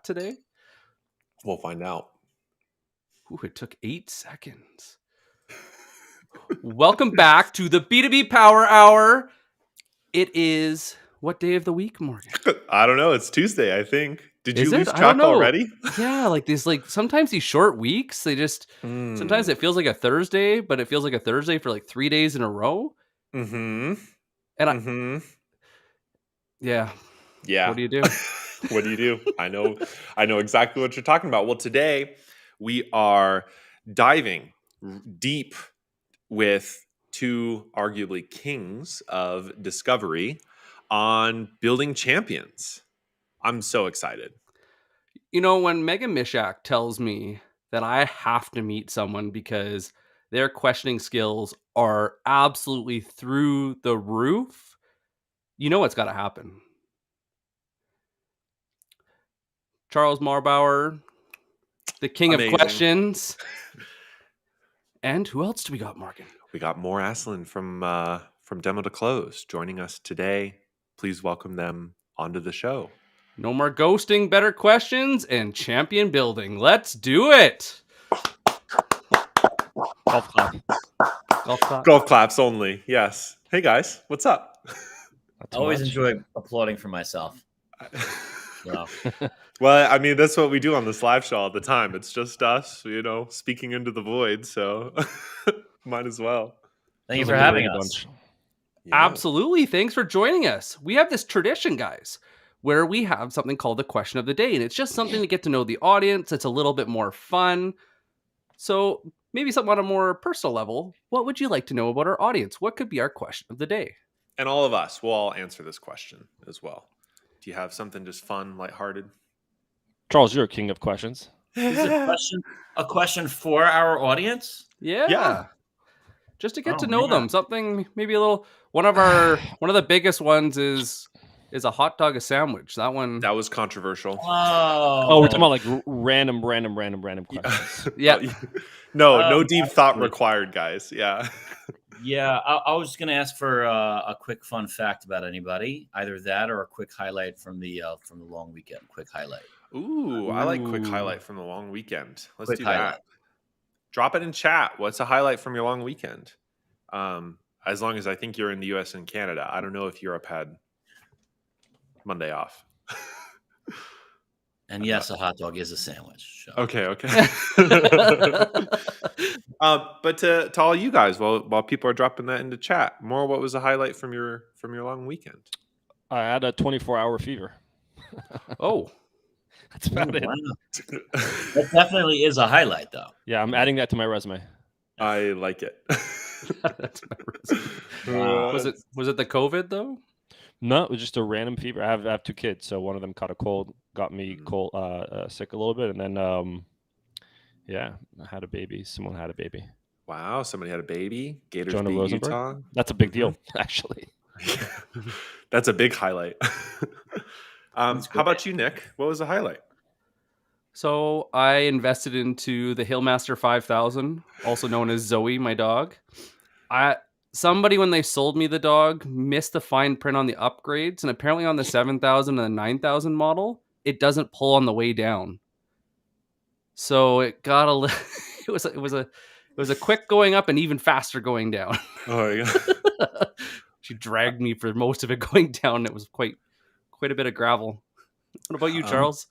chat today? We'll find out. Ooh, it took 8 seconds. Welcome back to the B2B Power Hour. It is what day of the week, Morgan? I don't know. It's Tuesday, I think. Did you Is it? lose I don't track know. already? Yeah, like these, like sometimes these short weeks, they just sometimes it feels like a Thursday, but it feels like a Thursday for like 3 days in a row. Mm-hmm. And yeah. What do you do? What do you do? I know exactly what you're talking about. Well, today we are diving deep with two arguably kings of discovery on building champions. I'm so excited. You know, when Megan Mishak tells me that I have to meet someone because their questioning skills are absolutely through the roof, you know what's got to happen. Charles Muhlbauer, the king Amazing. of questions. And who else do we got, Morgan? We got Mor Assouline from Demo to Close joining us today. Please welcome them onto the show. No more ghosting, better questions, and champion building. Let's do it. Golf clap. Golf claps only. Yes. Hey guys, what's up? I always enjoy applauding for myself. So. Well, I mean, that's what we do on this live show all the time. It's just us, speaking into the void. So might as well. Thank you for having us. Yeah. Absolutely. Thanks for joining us. We have this tradition, guys, where we have something called the question of the day. And it's just something to get to know the audience. It's a little bit more fun. So maybe something on a more personal level. What would you like to know about our audience? What could be our question of the day? And all of us will all answer this question as well. Do you have something just fun, lighthearted? Charles, you're a king of questions. Is a question for our audience? Yeah. Just to get to know them. Something maybe a little. One of the biggest ones is a hot dog, a sandwich. That was controversial. Oh, we're talking about like random questions. Yeah. No deep thought required, guys. Yeah. Yeah, I was going to ask for a quick fun fact about anybody, either that or a quick highlight from the long weekend. Quick highlight. Ooh, I like quick highlight from the long weekend. Let's do that. Drop it in chat. What's a highlight from your long weekend? As long as I think you're in the U.S. and Canada. I don't know if Europe had Monday off. And yes, a hot dog is a sandwich. So. Okay. But to all you guys, while people are dropping that into chat, Mor, what was the highlight from your long weekend? I had a 24-hour fever. Oh, that's about it. Wow. That definitely is a highlight, though. Yeah, I'm adding that to my resume. I like it. That's my resume. Was it the COVID though? No, it was just a random fever. I have two kids, so one of them caught a cold, got me sick a little bit, and then I had a baby. Someone had a baby. Wow, somebody had a baby. Gators Jonah beat Rosenberg? Utah. That's a big deal, actually. That's a big highlight. How about you, Nick? What was the highlight? So I invested into the Hillmaster 5000, also known as Zoe, my dog. Somebody, when they sold me the dog, missed the fine print on the upgrades, and apparently on the 7000 and the 9000 model, it doesn't pull on the way down. So it got it was a quick going up and even faster going down. Oh yeah. She dragged me for most of it going down. It was quite a bit of gravel. What about you, Charles?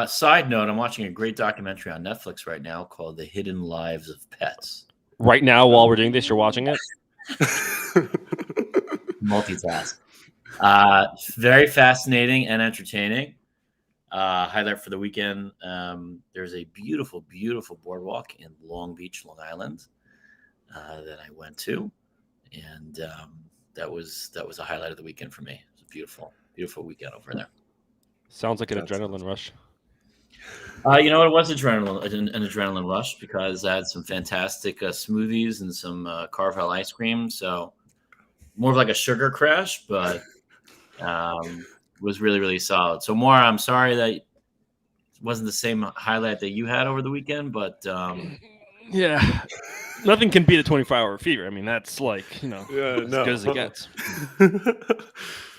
Side note, I'm watching a great documentary on Netflix right now called The Hidden Lives of Pets. Right now, while we're doing this, you're watching it? Multitask. Very fascinating and entertaining. Highlight for the weekend. There's a beautiful, beautiful boardwalk in Long Beach, Long Island that I went to. And that was a highlight of the weekend for me. It was a beautiful, beautiful weekend over there. Sounds like an adrenaline rush. You know what? It was an adrenaline rush because I had some fantastic smoothies and some Carvel ice cream. So more of like a sugar crash, but was really, really solid. So Mor, I'm sorry that it wasn't the same highlight that you had over the weekend, but yeah, nothing can beat a 24-hour fever. I mean, that's like, as good as it gets.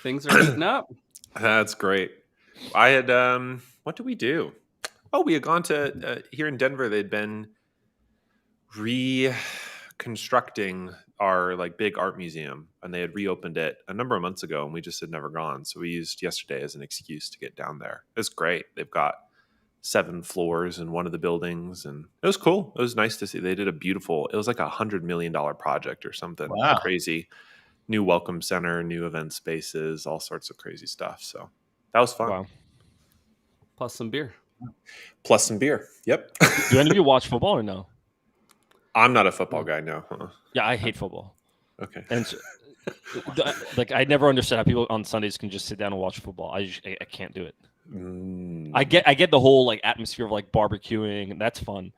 Things are heating up. That's great. I had What did we do? Oh, we had gone to here in Denver. They'd been reconstructing our like big art museum, and they had reopened it a number of months ago, and we just had never gone. So we used yesterday as an excuse to get down there. It's great. They've got 7 floors in one of the buildings, and it was cool. It was nice to see. They did a beautiful. It was like $100 million project or something Wow. crazy. New welcome center, new event spaces, all sorts of crazy stuff. So that was fun. Wow. Plus some beer. Plus some beer. Yep. Do any of you watch football or no? I'm not a football guy, no. Yeah, I hate football. Okay. And so, like, I never understood how people on Sundays can just sit down and watch football. I can't do it. I get the whole like atmosphere of like barbecuing, and that's fun,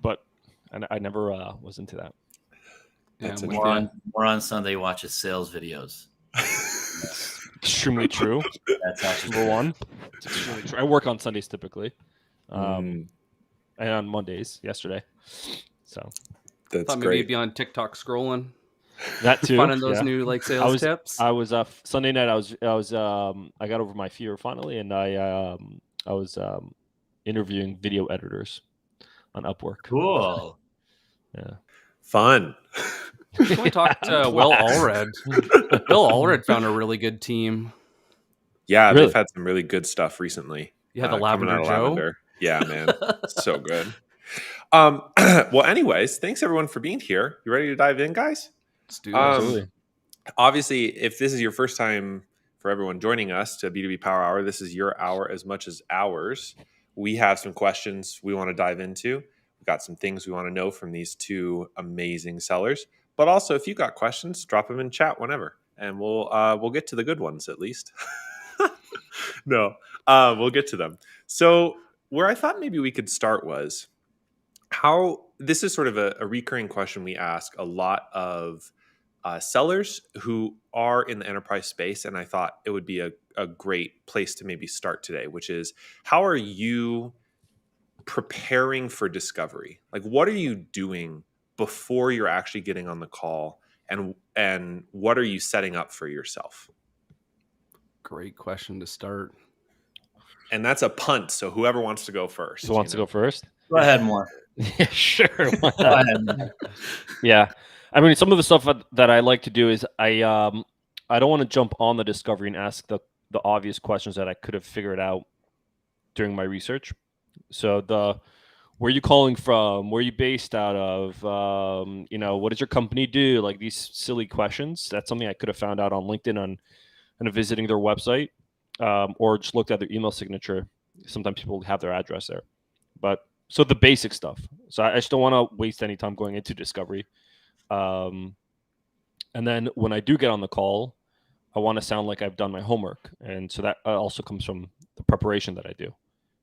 but I never was into that. That's More on Sunday watches sales videos. Extremely true. That's actually Number one. It's extremely true. I work on Sundays typically, and on Mondays. Yesterday, so That's Thought maybe great. you'd be on TikTok scrolling, that too. finding those yeah. new like sales tips. I was Sunday night. I got over my fear finally, and I was interviewing video editors on Upwork. cool. Yeah. Fun. We talked to Will Allred. Will Allred found a really good team. Yeah, Really? they've had some really good stuff recently. You had the coming Lavender out of Joe. Lavender. Yeah, man. So good. Well, anyways, thanks everyone for being here. You ready to dive in, guys? Let's do this. Absolutely. Obviously, if this is your first time for everyone joining us to B2B Power Hour, this is your hour as much as ours. We have some questions we want to dive into. We've got some things we want to know from these two amazing sellers. But also, if you got questions, drop them in chat whenever, and we'll get to the good ones at least. No, we'll get to them. So where I thought maybe we could start was how this is sort of a recurring question we ask a lot of sellers who are in the enterprise space, and I thought it would be a great place to maybe start today, which is how are you preparing for discovery? Like, what are you doing before you're actually getting on the call, and what are you setting up for yourself? Great question to start. And that's a punt, so whoever wants to go first. Who wants to go first? Go ahead, more. Yeah, sure. Why Go not? ahead. More. Yeah, I mean, some of the stuff that I like to do is I don't want to jump on the discovery and ask the obvious questions that I could have figured out during my research. So where are you calling from? Where are you based out of? What does your company do? Like these silly questions. That's something I could have found out on LinkedIn on visiting their website, or just looked at their email signature. Sometimes people have their address there, but so the basic stuff. So I just don't want to waste any time going into discovery. And then when I do get on the call, I want to sound like I've done my homework, and so that also comes from the preparation that I do.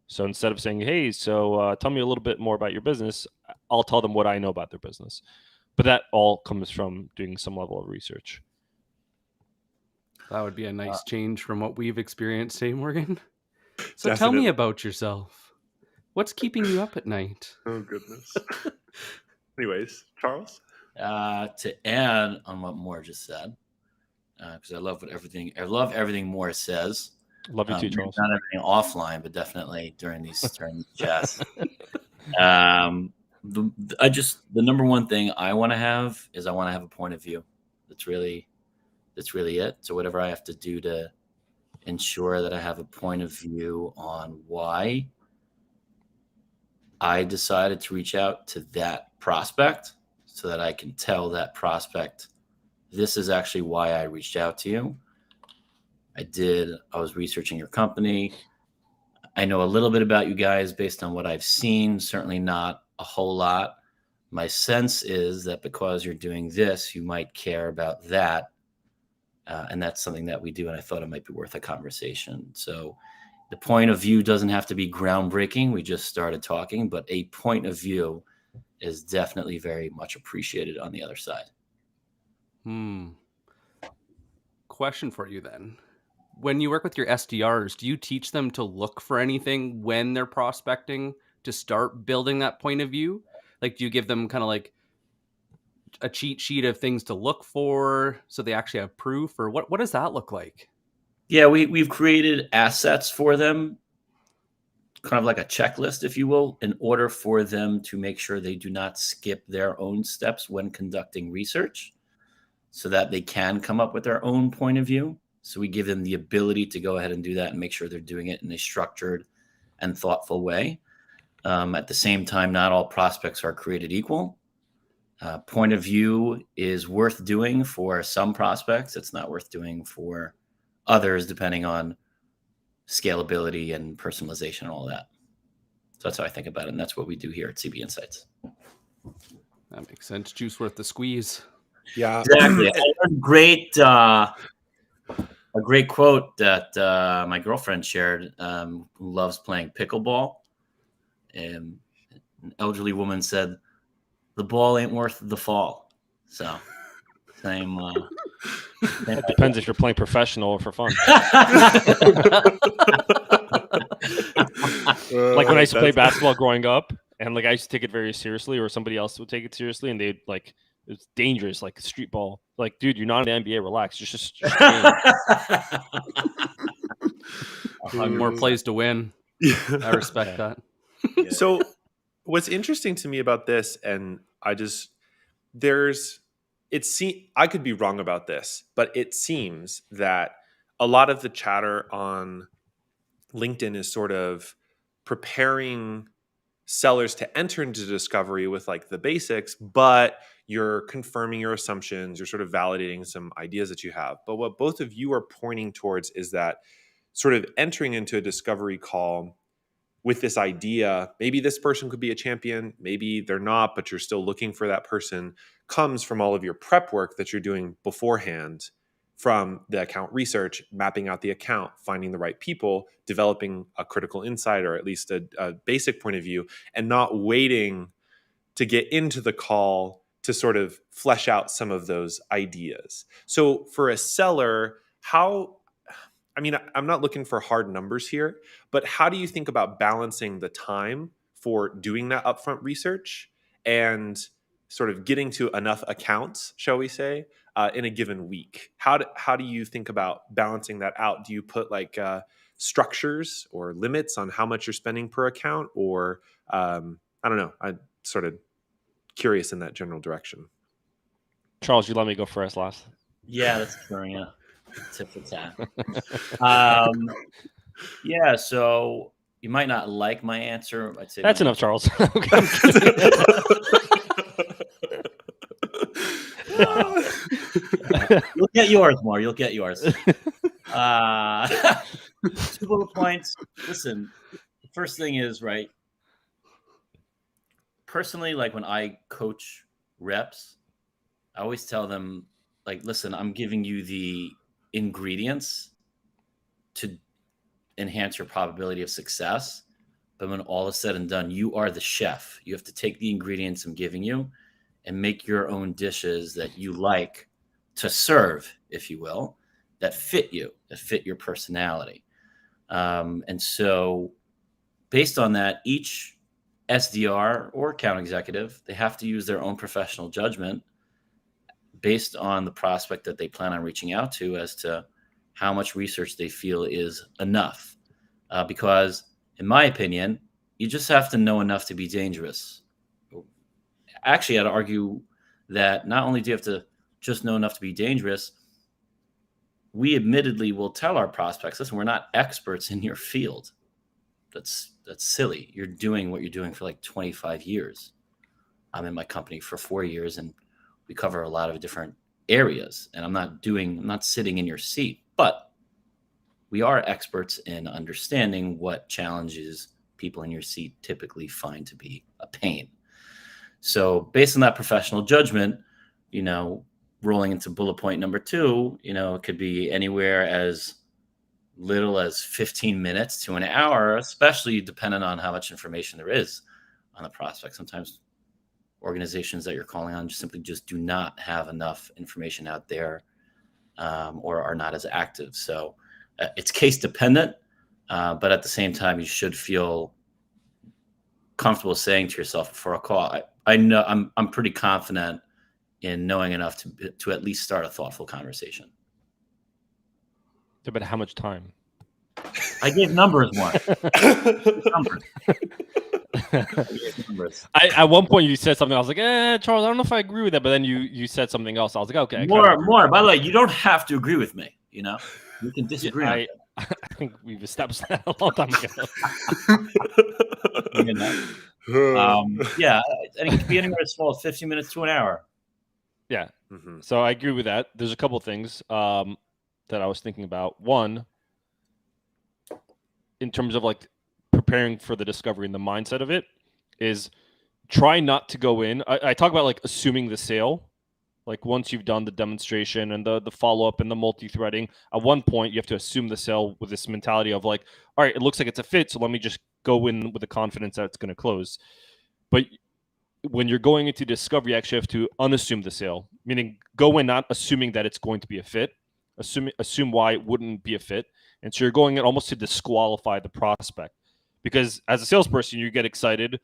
So instead of saying, "Hey, so tell me a little bit more about your business," I'll tell them what I know about their business. But that all comes from doing some level of research. That would be a nice change from what we've experienced, hey, Morgan. So tell Definitely. me about yourself. What's keeping you up at night? Oh, goodness. Anyways, Charles? To add on what Moore just said, because I love everything Moore says. Love you too, Charles. Not everything offline, but definitely during these chats. The number one thing I want to have is I want to have a point of view. That's really it. So whatever I have to do to ensure that I have a point of view on why I decided to reach out to that prospect, so that I can tell that prospect, this is actually why I reached out to you. I was researching your company. I know a little bit about you guys based on what I've seen, certainly not a whole lot. My sense is that because you're doing this, you might care about that. And that's something that we do. And I thought it might be worth a conversation. So the point of view doesn't have to be groundbreaking. We just started talking, but a point of view is definitely very much appreciated on the other side. Question for you then. When you work with your SDRs, do you teach them to look for anything when they're prospecting to start building that point of view? Like, do you give them kind of like a cheat sheet of things to look for so they actually have proof, or what does that look like? Yeah, we've created assets for them kind of like a checklist, if you will, in order for them to make sure they do not skip their own steps when conducting research, so that they can come up with their own point of view. So we give them the ability to go ahead and do that and make sure they're doing it in a structured and thoughtful way. At the same time, not all prospects are created equal. Point of view is worth doing for some prospects. It's not worth doing for others, depending on scalability and personalization and all that. So that's how I think about it. And that's what we do here at CB Insights. That makes sense. Juice worth the squeeze. Yeah, Exactly. I heard a great quote that my girlfriend shared, who loves playing pickleball. And an elderly woman said, "The ball ain't worth the fall." So same. It depends if you're playing professional or for fun. Like when I used to play basketball growing up, and like I used to take it very seriously, or somebody else would take it seriously, and they'd like it's dangerous, like street ball. Like, dude, you're not in the NBA. Relax. Just More plays to win. I respect that. So what's interesting to me about this, and I could be wrong about this, but it seems that a lot of the chatter on LinkedIn is sort of preparing sellers to enter into discovery with like the basics, but you're confirming your assumptions, you're sort of validating some ideas that you have. But what both of you are pointing towards is that sort of entering into a discovery call with this idea, maybe this person could be a champion, maybe they're not, but you're still looking for that person, comes from all of your prep work that you're doing beforehand, from the account research, mapping out the account, finding the right people, developing a critical insight or at least a basic point of view, and not waiting to get into the call to sort of flesh out some of those ideas. So for a seller, I'm not looking for hard numbers here, but how do you think about balancing the time for doing that upfront research and sort of getting to enough accounts, shall we say, in a given week? How do you think about balancing that out? Do you put like structures or limits on how much you're spending per account? Or I don't know. I'm sort of curious in that general direction. Charles, you let me go first last. Yeah, that's true. Yeah. Tip for tat. Yeah, so you might not like my answer. I'd say That's enough, Charles. You'll get yours, Mor. You'll get yours. 2 bullet points. Listen, the first thing is, right, personally, like when I coach reps, I always tell them, like, listen, I'm giving you the ingredients to enhance your probability of success. But when all is said and done, you are the chef. You have to take the ingredients I'm giving you and make your own dishes that you like to serve, if you will, that fit you, that fit your personality. And so based on that, each SDR or account executive, they have to use their own professional judgment based on the prospect that they plan on reaching out to as to how much research they feel is enough. Because in my opinion, you just have to know enough to be dangerous. Actually, I'd argue that not only do you have to just know enough to be dangerous, we admittedly will tell our prospects, listen, we're not experts in your field. That's silly. You're doing what you're doing for like 25 years. I'm in my company for 4 years and we cover a lot of different areas, and I'm not sitting in your seat, but we are experts in understanding what challenges people in your seat typically find to be a pain. So based on that professional judgment, rolling into bullet point number 2, it could be anywhere as little as 15 minutes to an hour, especially depending on how much information there is on the prospect. Sometimes organizations that you're calling on simply do not have enough information out there, or are not as active. So it's case dependent, but at the same time, you should feel comfortable saying to yourself before a call, I know I'm pretty confident in knowing enough to at least start a thoughtful conversation. But how much time? I gave numbers once. Numbers. At one point you said something. I was like, Charles, I don't know if I agree with that. But then you said something else. I was like, okay, I kind of agree. More. By the way, you don't have to agree with me. You know, you can disagree. Yeah, I think we've established that a long time ago. Yeah, I think it could be anywhere as small as 15 minutes to an hour. Yeah. So I agree with that. There's a couple things that I was thinking about. One, in terms of like preparing for the discovery and the mindset of it, is try not to go in. I talk about like assuming the sale. Like once you've done the demonstration and the follow-up and the multi-threading, at one point you have to assume the sale with this mentality of like, all right, it looks like it's a fit, so let me just go in with the confidence that it's going to close. But when you're going into discovery, you actually have to unassume the sale, meaning go in not assuming that it's going to be a fit, assume why it wouldn't be a fit. And so you're going in almost to disqualify the prospect. Because as a salesperson, you get excited.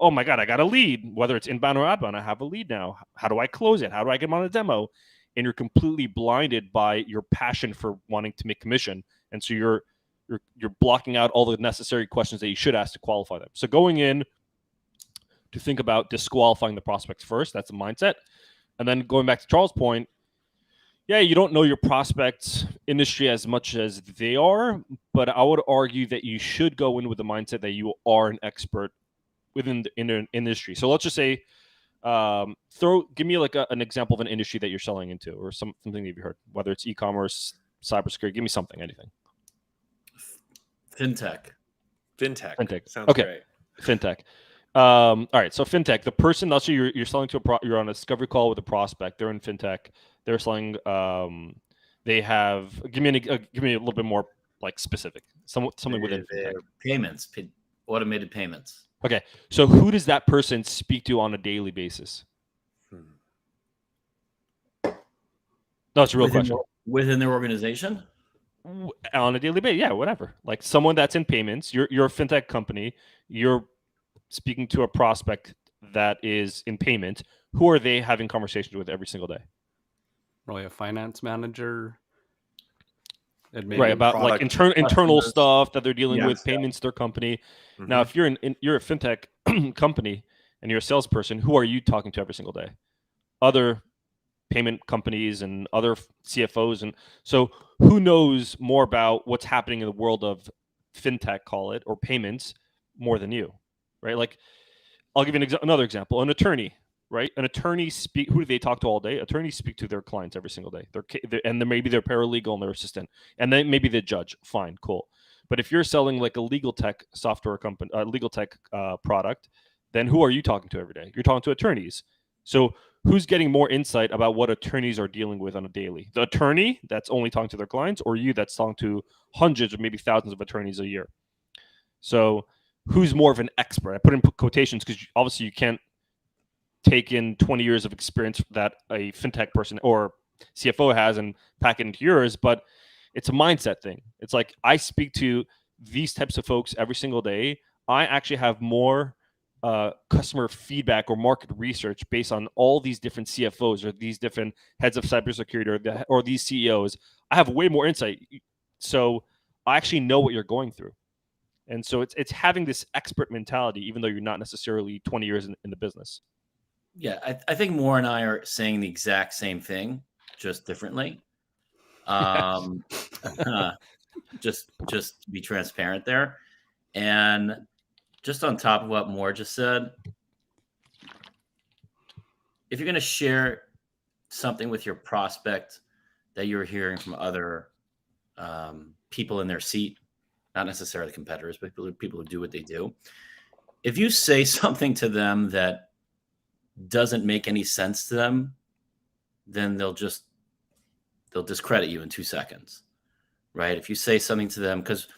Oh my God, I got a lead, whether it's inbound or outbound. I have a lead now. How do I close it? How do I get them on a demo? And you're completely blinded by your passion for wanting to make commission. And so you're blocking out all the necessary questions that you should ask to qualify them. So going in to think about disqualifying the prospects first, that's a mindset. And then going back to Charles' point, yeah, you don't know your prospects' industry as much as they are, but I would argue that you should go in with the mindset that you are an expert within the industry. So let's just say, give me like an example of an industry that you're selling into, or something that you've heard, whether it's e-commerce, cybersecurity. Give me something, anything. Fintech. Sounds okay. great. Fintech. All right. So fintech, the person, let's say you're selling to you're on a discovery call with a prospect. They're in fintech. They're selling. They have. Give me a little bit more like specific. Something within fintech. Payments, automated payments. Okay. So who does that person speak to on a daily basis? No, it's a real question. Within their organization? On a daily basis, yeah, whatever. Like someone that's in payments, you're a fintech company, you're speaking to a prospect that is in payment. Who are they having conversations with every single day? Probably a finance manager. Right, about like internal stuff that they're dealing with, payments, their company. Now, if you're you're a fintech company and you're a salesperson, who are you talking to every single day? Other payment companies and other CFOs. And so who knows more about what's happening in the world of fintech, call it, or payments more than you, right? Like I'll give you another example, an attorney, right? An attorney who do they talk to all day? Attorneys speak to their clients every single day. And then maybe they're paralegal and their assistant, and then maybe the judge. Fine, cool. But if you're selling like a legal tech software company, legal tech product, then who are you talking to every day? You're talking to attorneys. So who's getting more insight about what attorneys are dealing with on a daily? The attorney that's only talking to their clients, or you that's talking to hundreds or maybe thousands of attorneys a year? So who's more of an expert? I put in quotations because obviously you can't take in 20 years of experience that a fintech person or CFO has and pack it into yours, but it's a mindset thing. It's like I speak to these types of folks every single day. I actually have more customer feedback or market research based on all these different CFOs or these different heads of cybersecurity or these CEOs. I have way more insight. So I actually know what you're going through. And so it's having this expert mentality, even though you're not necessarily 20 years in the business. Yeah, I think Mor and I are saying the exact same thing, just differently. Just to be transparent there. And just on top of what Mor just said, if you're going to share something with your prospect that you're hearing from other people in their seat, not necessarily competitors, but people who do what they do, if you say something to them that doesn't make any sense to them, then they'll discredit you in 2 seconds, right? If you say something to them, because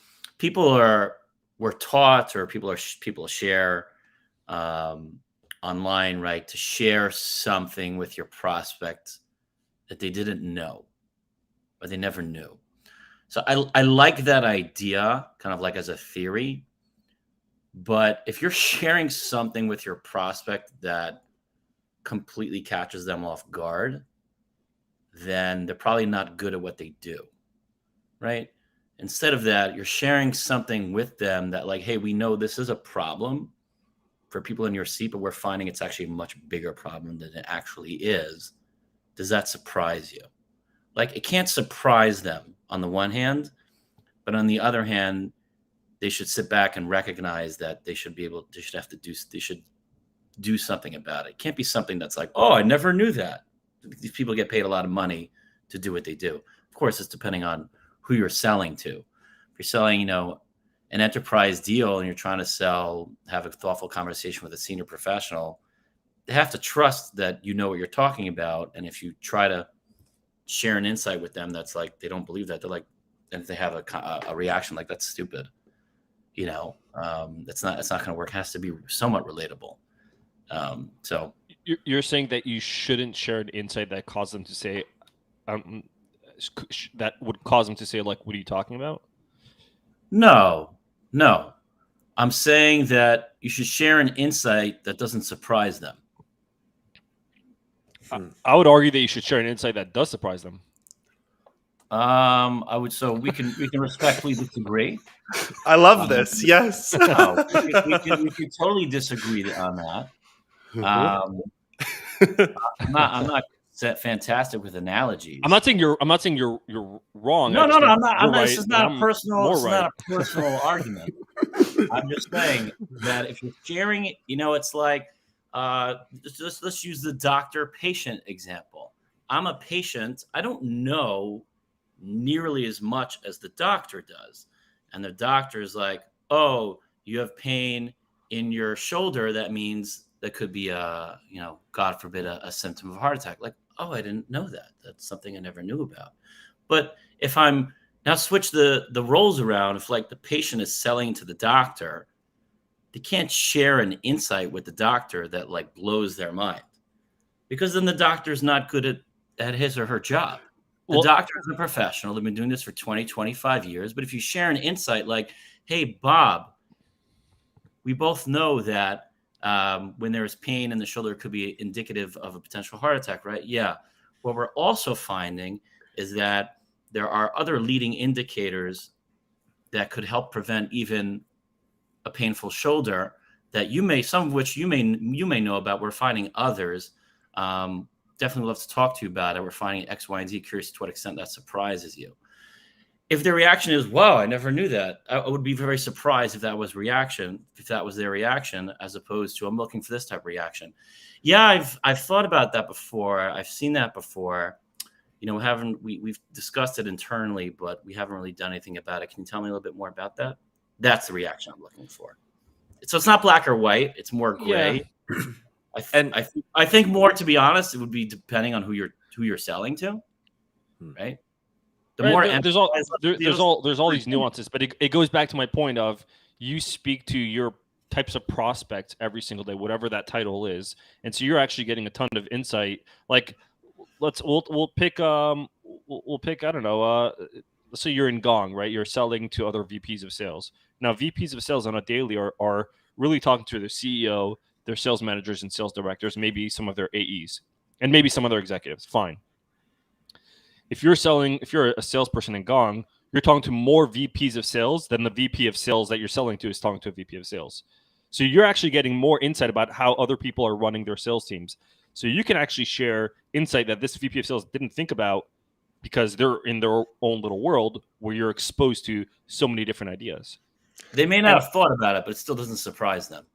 we're taught, or people share online, right, to share something with your prospect that they didn't know or they never knew. So I like that idea, kind of like as a theory. But if you're sharing something with your prospect that completely catches them off guard, then they're probably not good at what they do, right? Instead of that, you're sharing something with them that, like, hey, we know this is a problem for people in your seat, but we're finding it's actually a much bigger problem than it actually is. Does that surprise you? Like, it can't surprise them on the one hand, but on the other hand, they should sit back and recognize that they should do something about it. It can't be something that's like, oh, I never knew that. These people get paid a lot of money to do what they do. Of course, it's depending on who you're selling to. If you're selling, an enterprise deal and you're trying to have a thoughtful conversation with a senior professional, they have to trust that you know what you're talking about. And if you try to share an insight with them that's like, they don't believe that, they're like, and if they have a reaction like, that's stupid, that's not going to work. It has to be somewhat relatable. So you're saying that you shouldn't share an insight that caused them to say, that would cause them to say, like, what are you talking about? No. I'm saying that you should share an insight that doesn't surprise them. I would argue that you should share an insight that does surprise them. I would. So we can respectfully disagree. I love this. Yes. No, we can totally disagree on that. I'm not fantastic with analogies. I'm not saying you're wrong. No. I'm not. Right, this is not a personal. It's right. not a personal argument. I'm just saying that if you're sharing it, it's like, let's use the doctor-patient example. I'm a patient. I don't know nearly as much as the doctor does, and the doctor is like, "Oh, you have pain in your shoulder. That means that could be God forbid, a symptom of a heart attack." Like, oh, I didn't know that. That's something I never knew about. But if I'm now switch the roles around, if like the patient is selling to the doctor, they can't share an insight with the doctor that like blows their mind, because then the doctor's not good at his or her job. The doctor is a professional. They've been doing this for 20, 25 years. But if you share an insight like, hey, Bob, we both know that when there's pain in the shoulder, it could be indicative of a potential heart attack, right? Yeah. What we're also finding is that there are other leading indicators that could help prevent even a painful shoulder that some of which you may know about. We're finding others. Definitely love to talk to you about it. We're finding X, Y, and Z. Curious to what extent that surprises you. If their reaction is, wow, I never knew that, I would be very surprised if that was their reaction, as opposed to, I'm looking for this type of reaction. Yeah, I've thought about that before. I've seen that before. We've discussed it internally, but we haven't really done anything about it. Can you tell me a little bit more about that? That's the reaction I'm looking for. So it's not black or white. It's more gray. Yeah. I think more, to be honest, it would be depending on who you're selling to, right? There's all these nuances, but it goes back to my point of, you speak to your types of prospects every single day, whatever that title is, and so you're actually getting a ton of insight. Like, we'll pick I don't know. Let's say you're in Gong, right? You're selling to other VPs of sales. Now, VPs of sales on a daily are really talking to their CEO, their sales managers and sales directors, maybe some of their AEs, and maybe some other executives. Fine. If you're a salesperson in Gong, you're talking to more VPs of sales than the VP of sales that you're selling to is talking to a VP of sales. So you're actually getting more insight about how other people are running their sales teams. So you can actually share insight that this VP of sales didn't think about, because they're in their own little world where you're exposed to so many different ideas. They may not have thought about it, but it still doesn't surprise them.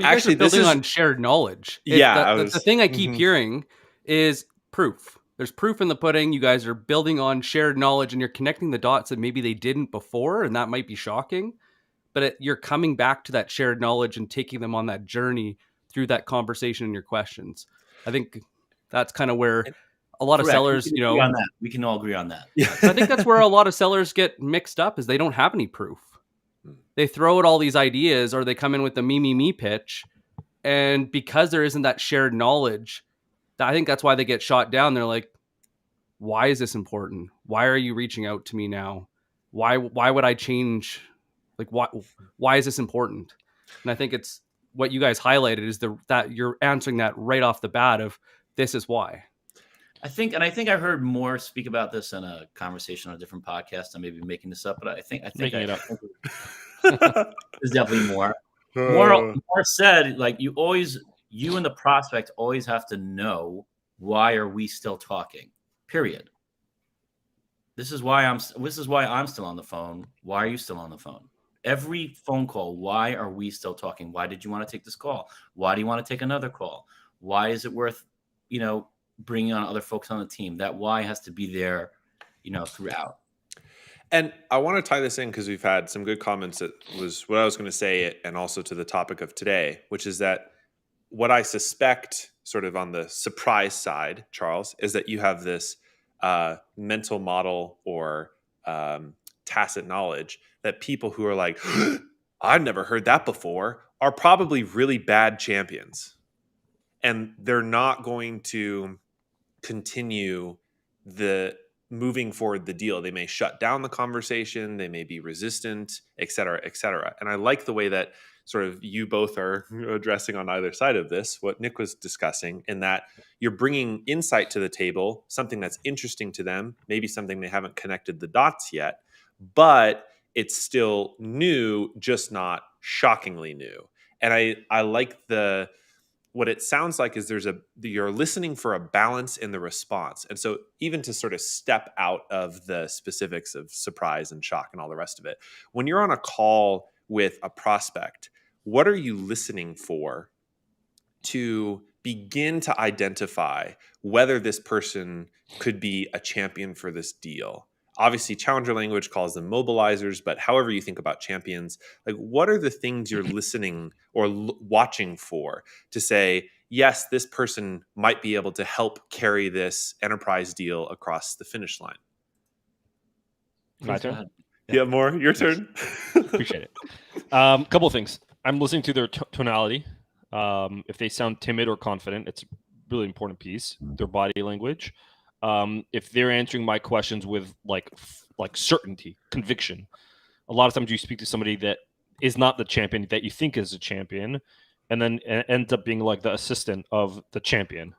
Actually, building on shared knowledge. The thing I keep hearing is proof. There's proof in the pudding. You guys are building on shared knowledge, and you're connecting the dots that maybe they didn't before, and that might be shocking. But you're coming back to that shared knowledge and taking them on that journey through that conversation and your questions. I think that's kind of where a lot of sellers, we can all agree on that. Yeah. I think that's where a lot of sellers get mixed up, is they don't have any proof. They throw out all these ideas, or they come in with the me pitch. And because there isn't that shared knowledge, I think that's why they get shot down. They're like, why is this important? Why are you reaching out to me now? Why would I change? Like, why is this important? And I think it's what you guys highlighted is that you're answering that right off the bat of, this is why. I think I heard Moore speak about this in a conversation on a different podcast. I may be making this up, but I think Making it up. there's definitely more. Moore said, like, you and the prospect always have to know, why are we still talking? Period. This is why I'm still on the phone. Why are you still on the phone? Every phone call, why are we still talking? Why did you want to take this call? Why do you want to take another call? Why is it worth, bringing on other folks on the team? That why has to be there, throughout. And I want to tie this in because we've had some good comments. That was what I was going to say, and also to the topic of today, which is that what I suspect, sort of on the surprise side, Charles, is that you have this mental model or tacit knowledge that people who are like, I've never heard that before, are probably really bad champions. And they're not going to continue moving forward the deal. They may shut down the conversation, they may be resistant, et cetera, et cetera. And I like the way that sort of you both are addressing on either side of this, what Nick was discussing, in that you're bringing insight to the table, something that's interesting to them, maybe something they haven't connected the dots yet, but it's still new, just not shockingly new. And I like what it sounds like is you're listening for a balance in the response. And so even to sort of step out of the specifics of surprise and shock and all the rest of it, when you're on a call with a prospect, what are you listening for to begin to identify whether this person could be a champion for this deal? Obviously, challenger language calls them mobilizers, but however you think about champions, like, what are the things you're listening or watching for to say, yes, this person might be able to help carry this enterprise deal across the finish line? My turn? Yeah, Mor, your turn. Appreciate it. Couple of things. I'm listening to their tonality. If they sound timid or confident, it's a really important piece. Their body language. If they're answering my questions with like certainty, conviction. A lot of times you speak to somebody that is not the champion that you think is a champion, and then ends up being like the assistant of the champion,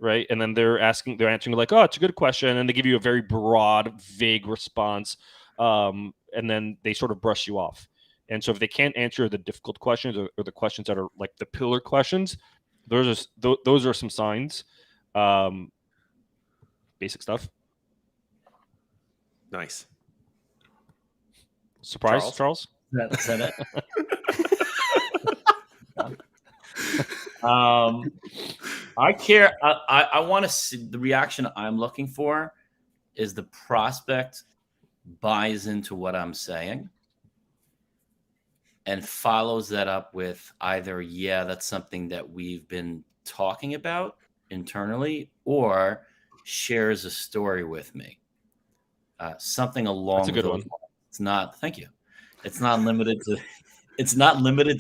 right? And then they're answering like, "Oh, it's a good question," and they give you a very broad, vague response, and then they sort of brush you off. And so if they can't answer the difficult questions or the questions that are like the pillar questions, those are some signs. Basic stuff. Nice. Surprise, Charles? Is that it? I care. I want to see the reaction I'm looking for is the prospect buys into what I'm saying and follows that up with either, yeah, that's something that we've been talking about internally, or shares a story with me. Something along That's a good those one. lines. It's not, thank you. It's not limited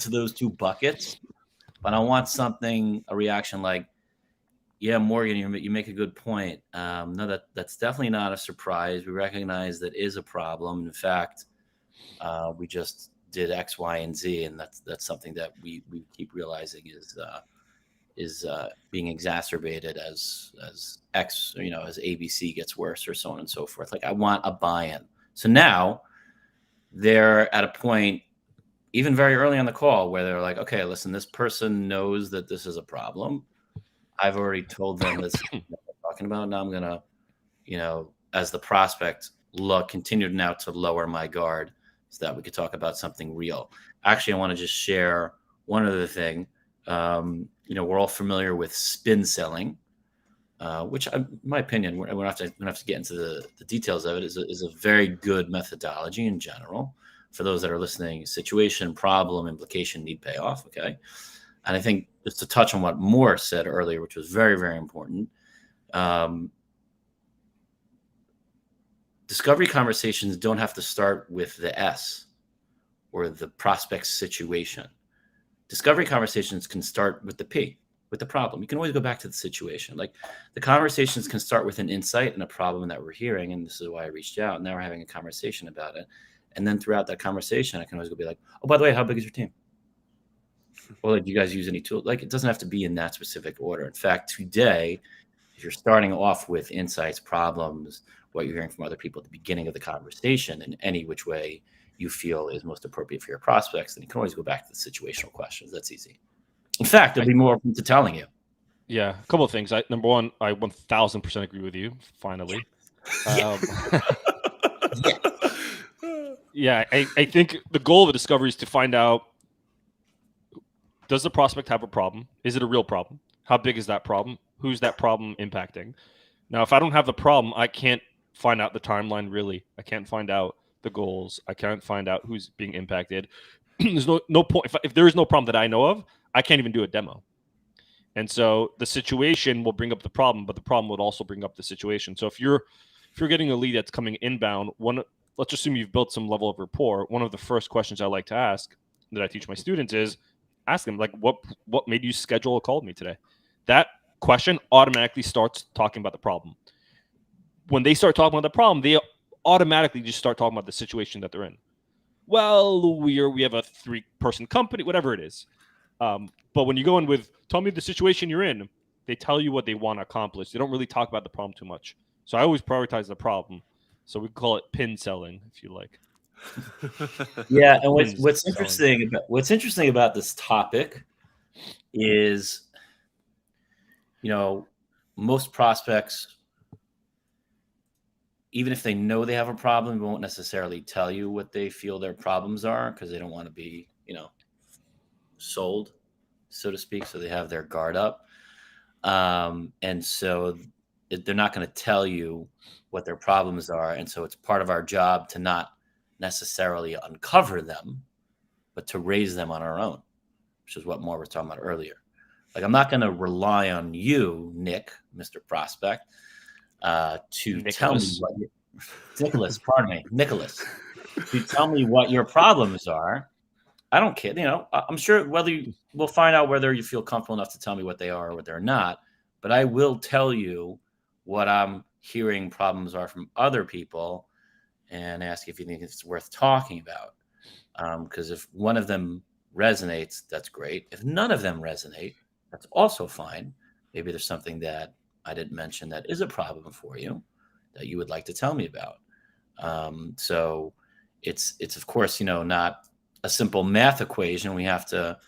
to those two buckets, but I want a reaction like, yeah, Morgan, you make a good point. No, that's definitely not a surprise. We recognize that is a problem. In fact, we just did X, Y, and Z, and that's something that we keep realizing is being exacerbated as X, as ABC gets worse, or so on and so forth. Like, I want a buy-in. So now they're at a point, even very early on the call, where they're like, okay, listen, this person knows that this is a problem. I've already told them this is what we're talking about. Now I'm going to, as the prospect, continue now to lower my guard so that we could talk about something real. Actually, I want to just share one other thing. We're all familiar with spin selling, which, in my opinion, we don't have to get into the details of it, is a very good methodology in general for those that are listening. Situation, problem, implication, need, payoff. Okay. And I think just to touch on what Moore said earlier, which was very, very important, discovery conversations don't have to start with the S or the prospect's situation. Discovery conversations can start with the P, with the problem. You can always go back to the situation. Like, the conversations can start with an insight and a problem that we're hearing, and this is why I reached out. Now we're having a conversation about it. And then throughout that conversation, I can always go be like, oh, by the way, how big is your team? Or, like, do you guys use any tool? Like, it doesn't have to be in that specific order. In fact, today, if you're starting off with insights, problems, what you're hearing from other people at the beginning of the conversation in any which way you feel is most appropriate for your prospects, then you can always go back to the situational questions. That's easy. In fact, they'll be more open to telling you. Yeah, a couple of things. Number one, I 1000% agree with you. Finally, Yeah. yeah. I think the goal of a discovery is to find out: does the prospect have a problem? Is it a real problem? How big is that problem? Who's that problem impacting? Now, if I don't have the problem, I can't find out the timeline. Really, I can't find out the goals. I can't find out who's being impacted. There's no point. If there is no problem that I know of, I can't even do a demo. And so the situation will bring up the problem, but the problem would also bring up the situation. So if you're getting a lead that's coming inbound, let's assume you've built some level of rapport. One of the first questions I like to ask that I teach my students is ask them, like, what made you schedule a call with me today? That question automatically starts talking about the problem. When they start talking about the problem, they automatically just start talking about the situation that they're in. Well, we have a 3-person company, whatever it is. But when you go in with, tell me the situation you're in, they tell you what they want to accomplish. They don't really talk about the problem too much. So I always prioritize the problem. So we call it pin selling, if you like. Yeah, and what's interesting about this topic is, most prospects, even if they know they have a problem, won't necessarily tell you what they feel their problems are because they don't want to be, sold, so to speak. So they have their guard up. And so they're not going to tell you what their problems are. And so it's part of our job to not necessarily uncover them, but to raise them on our own, which is what Mor was talking about earlier. Like, I'm not going to rely on you, Nick, Mr. Prospect, to tell me what Nicholas, pardon me, Nicholas, to tell me what your problems are. I don't care. I'm sure we'll find out whether you feel comfortable enough to tell me what they are or what they're not. But I will tell you what I'm hearing problems are from other people and ask if you think it's worth talking about. Because if one of them resonates, that's great. If none of them resonate, that's also fine. Maybe there's something that I didn't mention that is a problem for you that you would like to tell me about. So it's of course, not a simple math equation. We have to,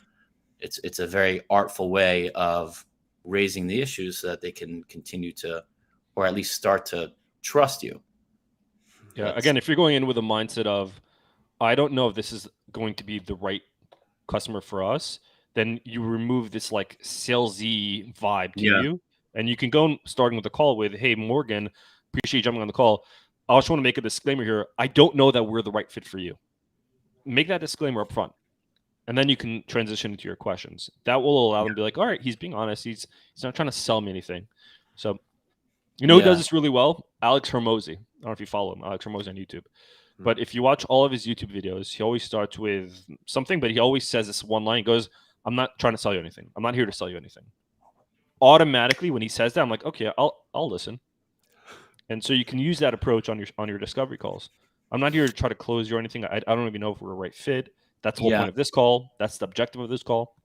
it's a very artful way of raising the issues so that they can continue to, or at least start to trust you. Yeah. Again, if you're going in with a mindset of, I don't know if this is going to be the right customer for us, then you remove this like salesy vibe to you. And you can go starting with the call with, hey, Morgan, appreciate you jumping on the call. I just want to make a disclaimer here. I don't know that we're the right fit for you. Make that disclaimer up front. And then you can transition into your questions. That will allow them to be like, all right, he's being honest. He's not trying to sell me anything. So, who does this really well? Alex Hermosi. I don't know if you follow him, Alex Hermosi on YouTube. But if you watch all of his YouTube videos, he always starts with something, but he always says this one line. He goes, I'm not trying to sell you anything. I'm not here to sell you anything. Automatically, when he says that, I'm like, okay, I'll listen. And so you can use that approach on your discovery calls. I'm not here to try to close you or anything. I don't even know if we're a right fit. That's the whole point of this call. That's the objective of this call.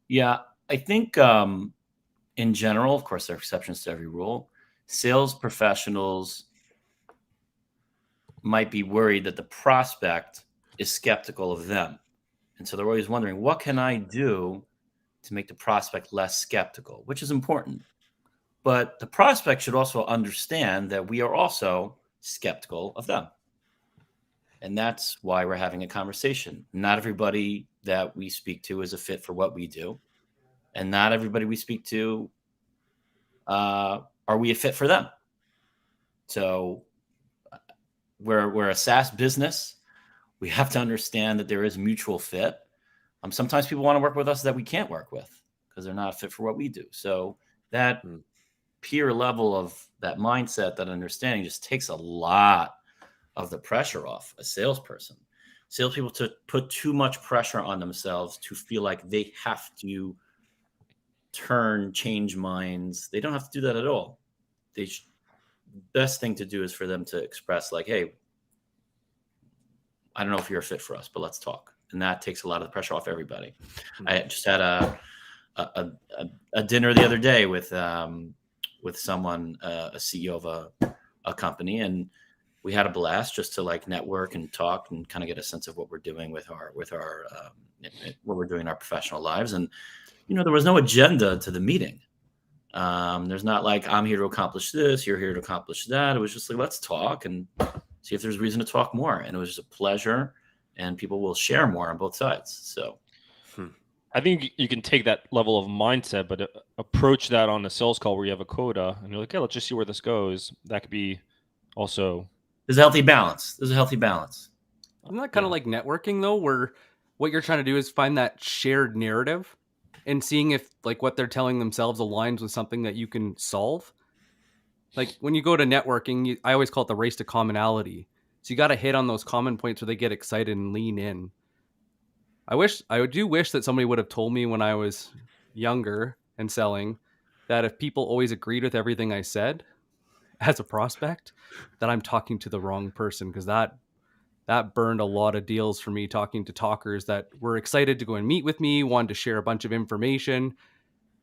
Yeah, I think in general, of course, there are exceptions to every rule. Sales professionals might be worried that the prospect is skeptical of them. And so they're always wondering, what can I do to make the prospect less skeptical, which is important. But the prospect should also understand that we are also skeptical of them. And that's why we're having a conversation. Not everybody that we speak to is a fit for what we do. And not everybody we speak to, are we a fit for them? So we're a SaaS business. We have to understand that there is mutual fit. Sometimes people want to work with us that we can't work with because they're not fit for what we do. So that peer level of that mindset, that understanding just takes a lot of the pressure off a salesperson. Salespeople to put too much pressure on themselves to feel like they have to change minds. They don't have to do that at all. Best thing to do is for them to express like, hey, I don't know if you're a fit for us, but let's talk. And that takes a lot of the pressure off everybody. I just had a dinner the other day with with someone, a CEO of a company, and we had a blast just to like network and talk and kind of get a sense of what we're doing with our what we're doing in our professional lives. And there was no agenda to the meeting. There's not like, I'm here to accomplish this, you're here to accomplish that. It was just like, let's talk and see if there's reason to talk more. And it was just a pleasure, and people will share more on both sides. So I think you can take that level of mindset, but approach that on a sales call where you have a quota and you're like, yeah, let's just see where this goes. That could be also. There's a healthy balance. Isn't that kind of like networking though, where what you're trying to do is find that shared narrative and seeing if like what they're telling themselves aligns with something that you can solve. Like when you go to networking, I always call it the race to commonality. So you got to hit on those common points where they get excited and lean in. I do wish that somebody would have told me when I was younger and selling that if people always agreed with everything I said as a prospect, that I'm talking to the wrong person, because that burned a lot of deals for me, talking to talkers that were excited to go and meet with me, wanted to share a bunch of information.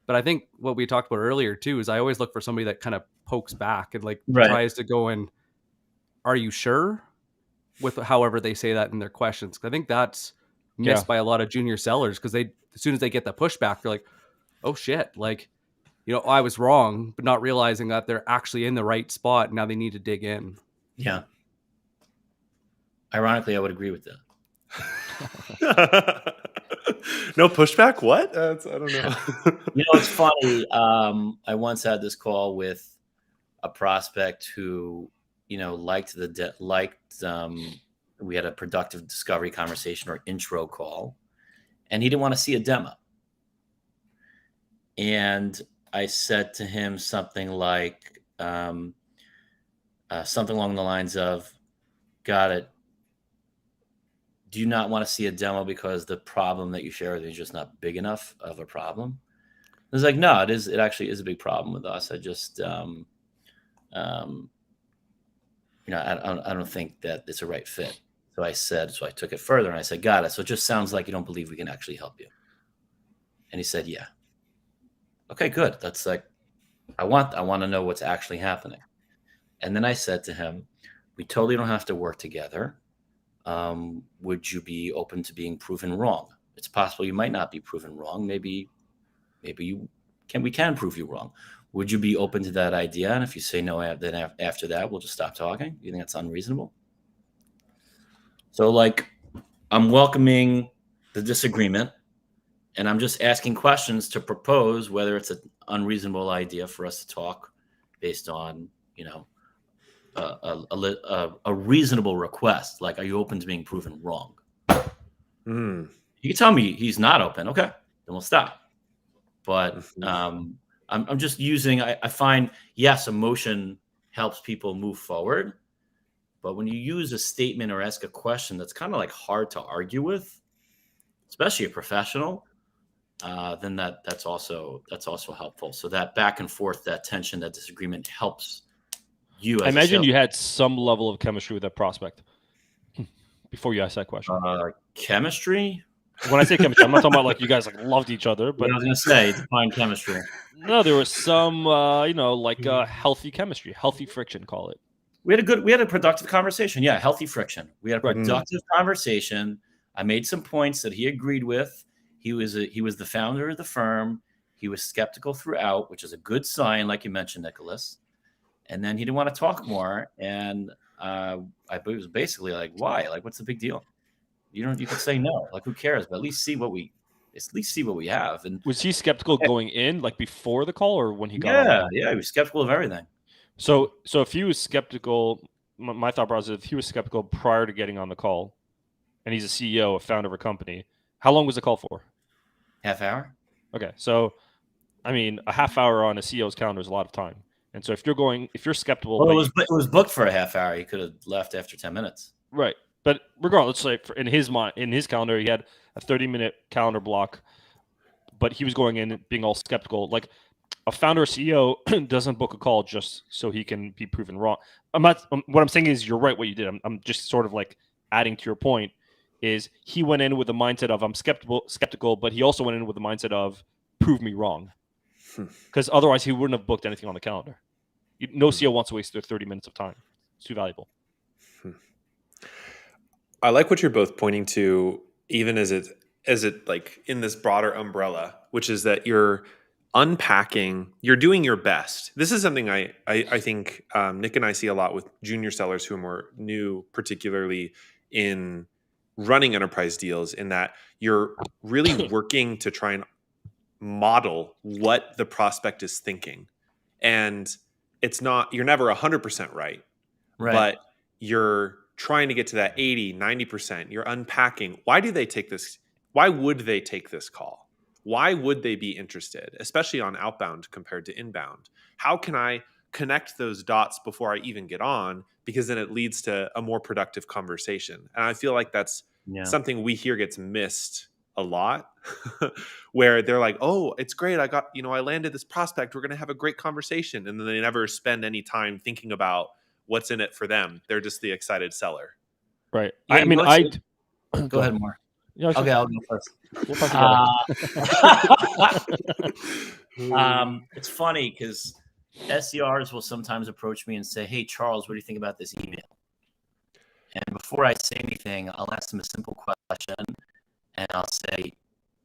But I think what we talked about earlier too is I always look for somebody that kind of pokes back and like tries to go and, are you sure? With however they say that in their questions. I think that's missed by a lot of junior sellers, because as soon as they get the pushback, they're like, oh shit, like, I was wrong, but not realizing that they're actually in the right spot. Now they need to dig in. Yeah. Ironically, I would agree with that. No pushback? What? I don't know. It's funny. I once had this call with a prospect who, liked we had a productive discovery conversation or intro call, and he didn't want to see a demo. And I said to him something like, something along the lines of, got it. Do you not want to see a demo because the problem that you share with me is just not big enough of a problem? I was like, no, it actually is a big problem with us. I just, I don't think that it's a right fit. So I took it further and I said, got it. So it just sounds like you don't believe we can actually help you. And he said, yeah. Okay, good. That's like, I want to know what's actually happening. And then I said to him, we totally don't have to work together. Would you be open to being proven wrong? It's possible you might not be proven wrong. Maybe we can prove you wrong. Would you be open to that idea? And if you say no, then after that, we'll just stop talking. You think that's unreasonable? So like, I'm welcoming the disagreement, and I'm just asking questions to propose whether it's an unreasonable idea for us to talk based on, a reasonable request. Like, are you open to being proven wrong? You can tell me he's not open. Okay, then we'll stop. But I'm just using, I find, yes, emotion helps people move forward. But when you use a statement or ask a question that's kind of like hard to argue with, especially a professional, then that's also helpful. So that back and forth, that tension, that disagreement helps you. I imagine you had some level of chemistry with that prospect before you asked that question. Chemistry? When I say chemistry, I'm not talking about like you guys like loved each other, but I was going to say define chemistry. No, there was some, healthy chemistry, healthy friction, call it. We had a productive conversation. Yeah, healthy friction. We had a productive conversation. I made some points that he agreed with. He was the founder of the firm. He was skeptical throughout, which is a good sign, like you mentioned, Nicholas. And then he didn't want to talk more. And I was basically like, why? Like, what's the big deal? You could say no. Like, who cares? But at least see what we have. And was he skeptical going in, like before the call, or when he got on? Yeah, he was skeptical of everything. So if he was skeptical, my thought process, if he was skeptical prior to getting on the call, and he's a CEO, a founder of a company, how long was the call for? Half hour. Okay, so I mean, a half hour on a CEO's calendar is a lot of time. And so if you're skeptical, well, it was booked for a half hour. He could have left after 10 minutes. Right, but regardless, like in his calendar, he had a 30-minute calendar block, but he was going in being all skeptical. Like, a founder or CEO doesn't book a call just so he can be proven wrong. What I'm saying is you're right what you did. I'm just sort of like adding to your point, is he went in with the mindset of I'm skeptical, but he also went in with the mindset of prove me wrong. Because otherwise he wouldn't have booked anything on the calendar. No CEO wants to waste their 30 minutes of time. It's too valuable. I like what you're both pointing to, even as it like in this broader umbrella, which is that you're unpacking, you're doing your best. This is something I think Nick and I see a lot with junior sellers who are more new, particularly in running enterprise deals, in that you're really working to try and model what the prospect is thinking. And you're never 100% right, but you're trying to get to that 80, 90%. You're unpacking. Why do they take this? Why would they take this call? Why would they be interested, especially on outbound compared to inbound? How can I connect those dots before I even get on? Because then it leads to a more productive conversation. And I feel like that's something we hear gets missed a lot, where they're like, oh, it's great. I landed this prospect. We're going to have a great conversation. And then they never spend any time thinking about what's in it for them. They're just the excited seller. Right. Yeah, go ahead, Mor. Yeah, okay, I'll go first. We'll talk together. It's funny because SDRs will sometimes approach me and say, hey, Charles, what do you think about this email? And before I say anything, I'll ask them a simple question, and I'll say,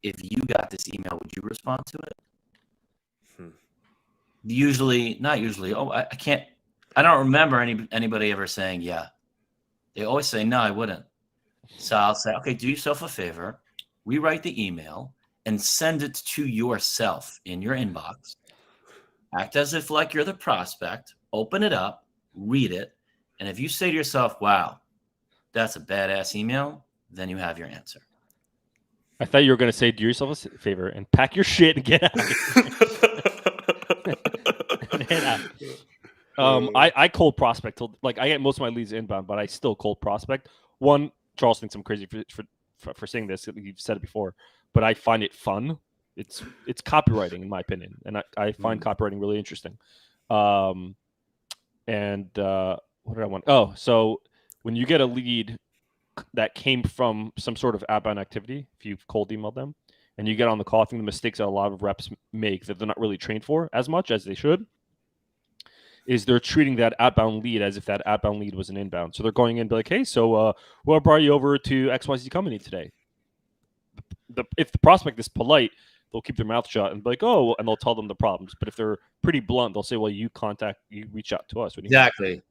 if you got this email, would you respond to it? Not usually. Oh, I can't. I don't remember anybody ever saying, yeah. They always say, no, I wouldn't. So I'll say, okay, do yourself a favor, rewrite the email and send it to yourself in your inbox. Act as if like you're the prospect, open it up, read it. And if you say to yourself, wow, that's a badass email, then you have your answer. I thought you were going to say, do yourself a favor and pack your shit and get out of here. I cold prospect. Like, I get most of my leads inbound, but I still cold prospect. One, Charles thinks I'm crazy for saying this. You've said it before, but I find it fun. It's copywriting, in my opinion, and I find copywriting really interesting. What did I want? Oh, so when you get a lead that came from some sort of outbound activity, if you've cold emailed them, and you get on the call, I think the mistakes that a lot of reps make that they're not really trained for as much as they should is they're treating that outbound lead as if that outbound lead was an inbound. So they're going in and be like, hey, so what brought you over to XYZ company today? If the prospect is polite, they'll keep their mouth shut and be like, oh, and they'll tell them the problems. But if they're pretty blunt, they'll say, well, you reach out to us. Exactly.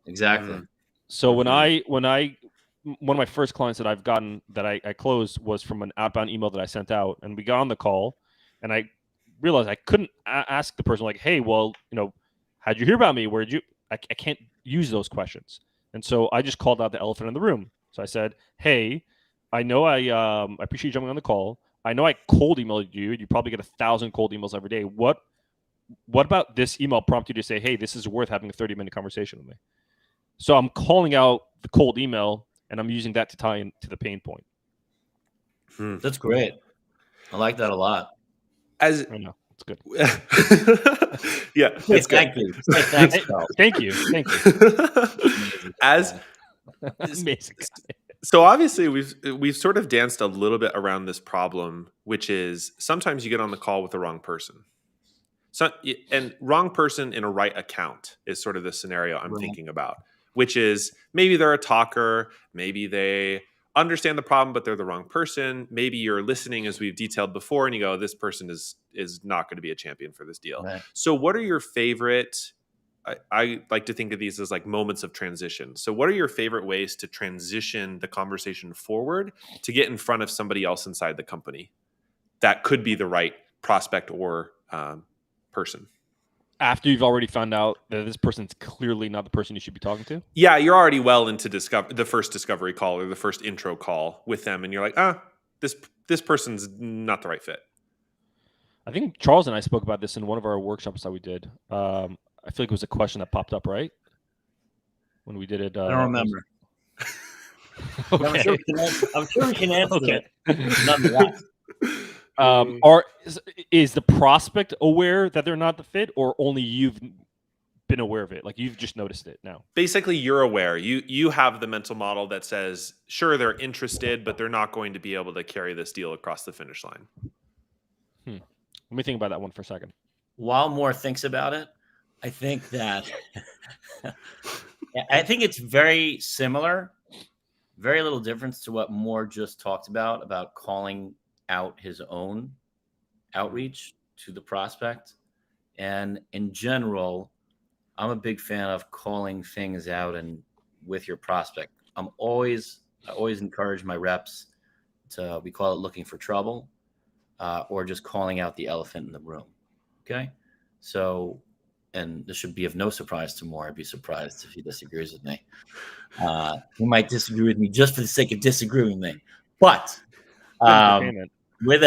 So when one of my first clients that I've gotten that I closed was from an outbound email that I sent out, and we got on the call, and I realized I couldn't ask the person like, hey, well, how'd you hear about me? Where'd you? I can't use those questions. And so I just called out the elephant in the room. So I said, hey, I know I appreciate you jumping on the call. I know I cold emailed you. You probably get 1,000 cold emails every day. What about this email prompt you to say, hey, this is worth having a 30-minute conversation with me? So I'm calling out the cold email, and I'm using that to tie into the pain point. That's great. I like that a lot. I know. It's good. Yeah. It's good. Thank you. Thanks, Carl. Thank you. So obviously we've sort of danced a little bit around this problem, which is sometimes you get on the call with the wrong person. And wrong person in a right account is sort of the scenario I'm thinking about, which is maybe they're a talker, maybe they understand the problem, but they're the wrong person. Maybe you're listening, as we've detailed before, and you go, this person is not going to be a champion for this deal. Right. So what are your favorite, I like to think of these as like moments of transition. So what are your favorite ways to transition the conversation forward to get in front of somebody else inside the company that could be the right prospect or person? After you've already found out that this person's clearly not the person you should be talking to? Yeah, you're already well into the first discovery call or the first intro call with them, and you're like, this person's not the right fit. I think Charles and I spoke about this in one of our workshops that we did. I feel like it was a question that popped up, right? When we did it. I don't remember. Okay. I'm sure we can answer it. Nonetheless. Is the prospect aware that they're not the fit, or only you've been aware of it? Like you've just noticed it now? Basically, you're aware. You have the mental model that says, sure, they're interested, but they're not going to be able to carry this deal across the finish line. Let me think about that one for a second. while Moore thinks about it, I think that I think it's very similar, very little difference to what Moore just talked about calling out his own outreach to the prospect. And in general, I'm a big fan of calling things out and with your prospect. I always encourage my reps to, we call it looking for trouble, or just calling out the elephant in the room. Okay. So, and this should be of no surprise to Moore. I'd be surprised if he disagrees with me. He might disagree with me just for the sake of disagreeing with me. But with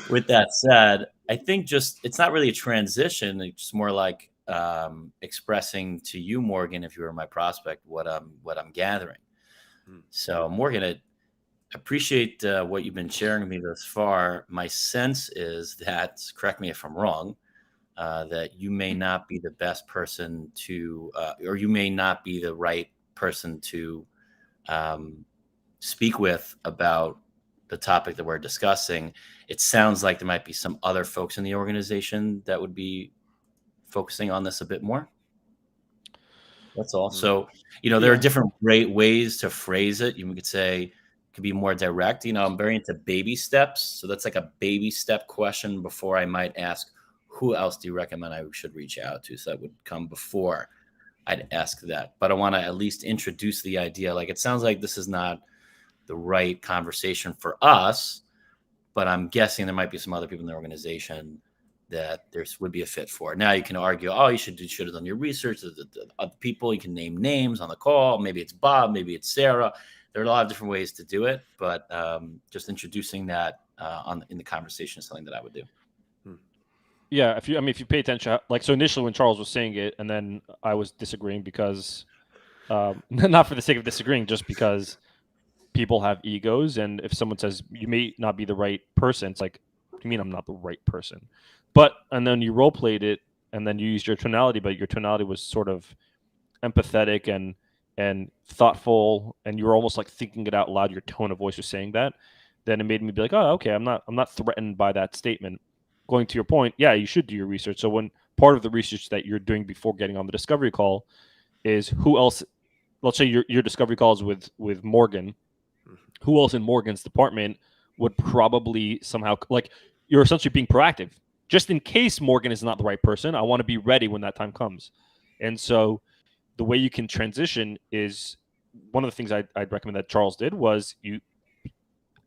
with that said, I think just it's not really a transition. It's more like expressing to you, Morgan, if you were my prospect, what I'm gathering. So, Morgan, I appreciate what you've been sharing with me thus far. My sense is that, correct me if I'm wrong, that you may not be the best person to, or you may not be the right person to speak with about the topic that we're discussing. It sounds like there might be some other folks in the organization that would be focusing on this a bit more. That's all. So, there are different great ways to phrase it. You could say, it could be more direct. I'm very into baby steps. So that's like a baby step question before I might ask, who else do you recommend I should reach out to? So that would come before I'd ask that. But I want to at least introduce the idea. Like, it sounds like this is not the right conversation for us, but I'm guessing there might be some other people in the organization that there would be a fit for. Now you can argue, oh, you should have done your research. The other people, you can name names on the call. Maybe it's Bob, maybe it's Sarah. There are a lot of different ways to do it, but just introducing that in the conversation is something that I would do. Yeah, if you pay attention, like, so initially when Charles was saying it, and then I was disagreeing because, not for the sake of disagreeing, just because people have egos, and if someone says you may not be the right person, it's like, what do you mean I'm not the right person? And then you role played it, and then you used your tonality, but your tonality was sort of empathetic and thoughtful, and you were almost like thinking it out loud. Your tone of voice was saying that. Then it made me be like, oh, okay, I'm not threatened by that statement. Going to your point, yeah, you should do your research. So when part of the research that you're doing before getting on the discovery call is who else, let's say your discovery call is with Morgan, who else in Morgan's department would probably somehow, like, you're essentially being proactive. Just in case Morgan is not the right person, I want to be ready when that time comes. And so the way you can transition is, one of the things I'd recommend that Charles did was you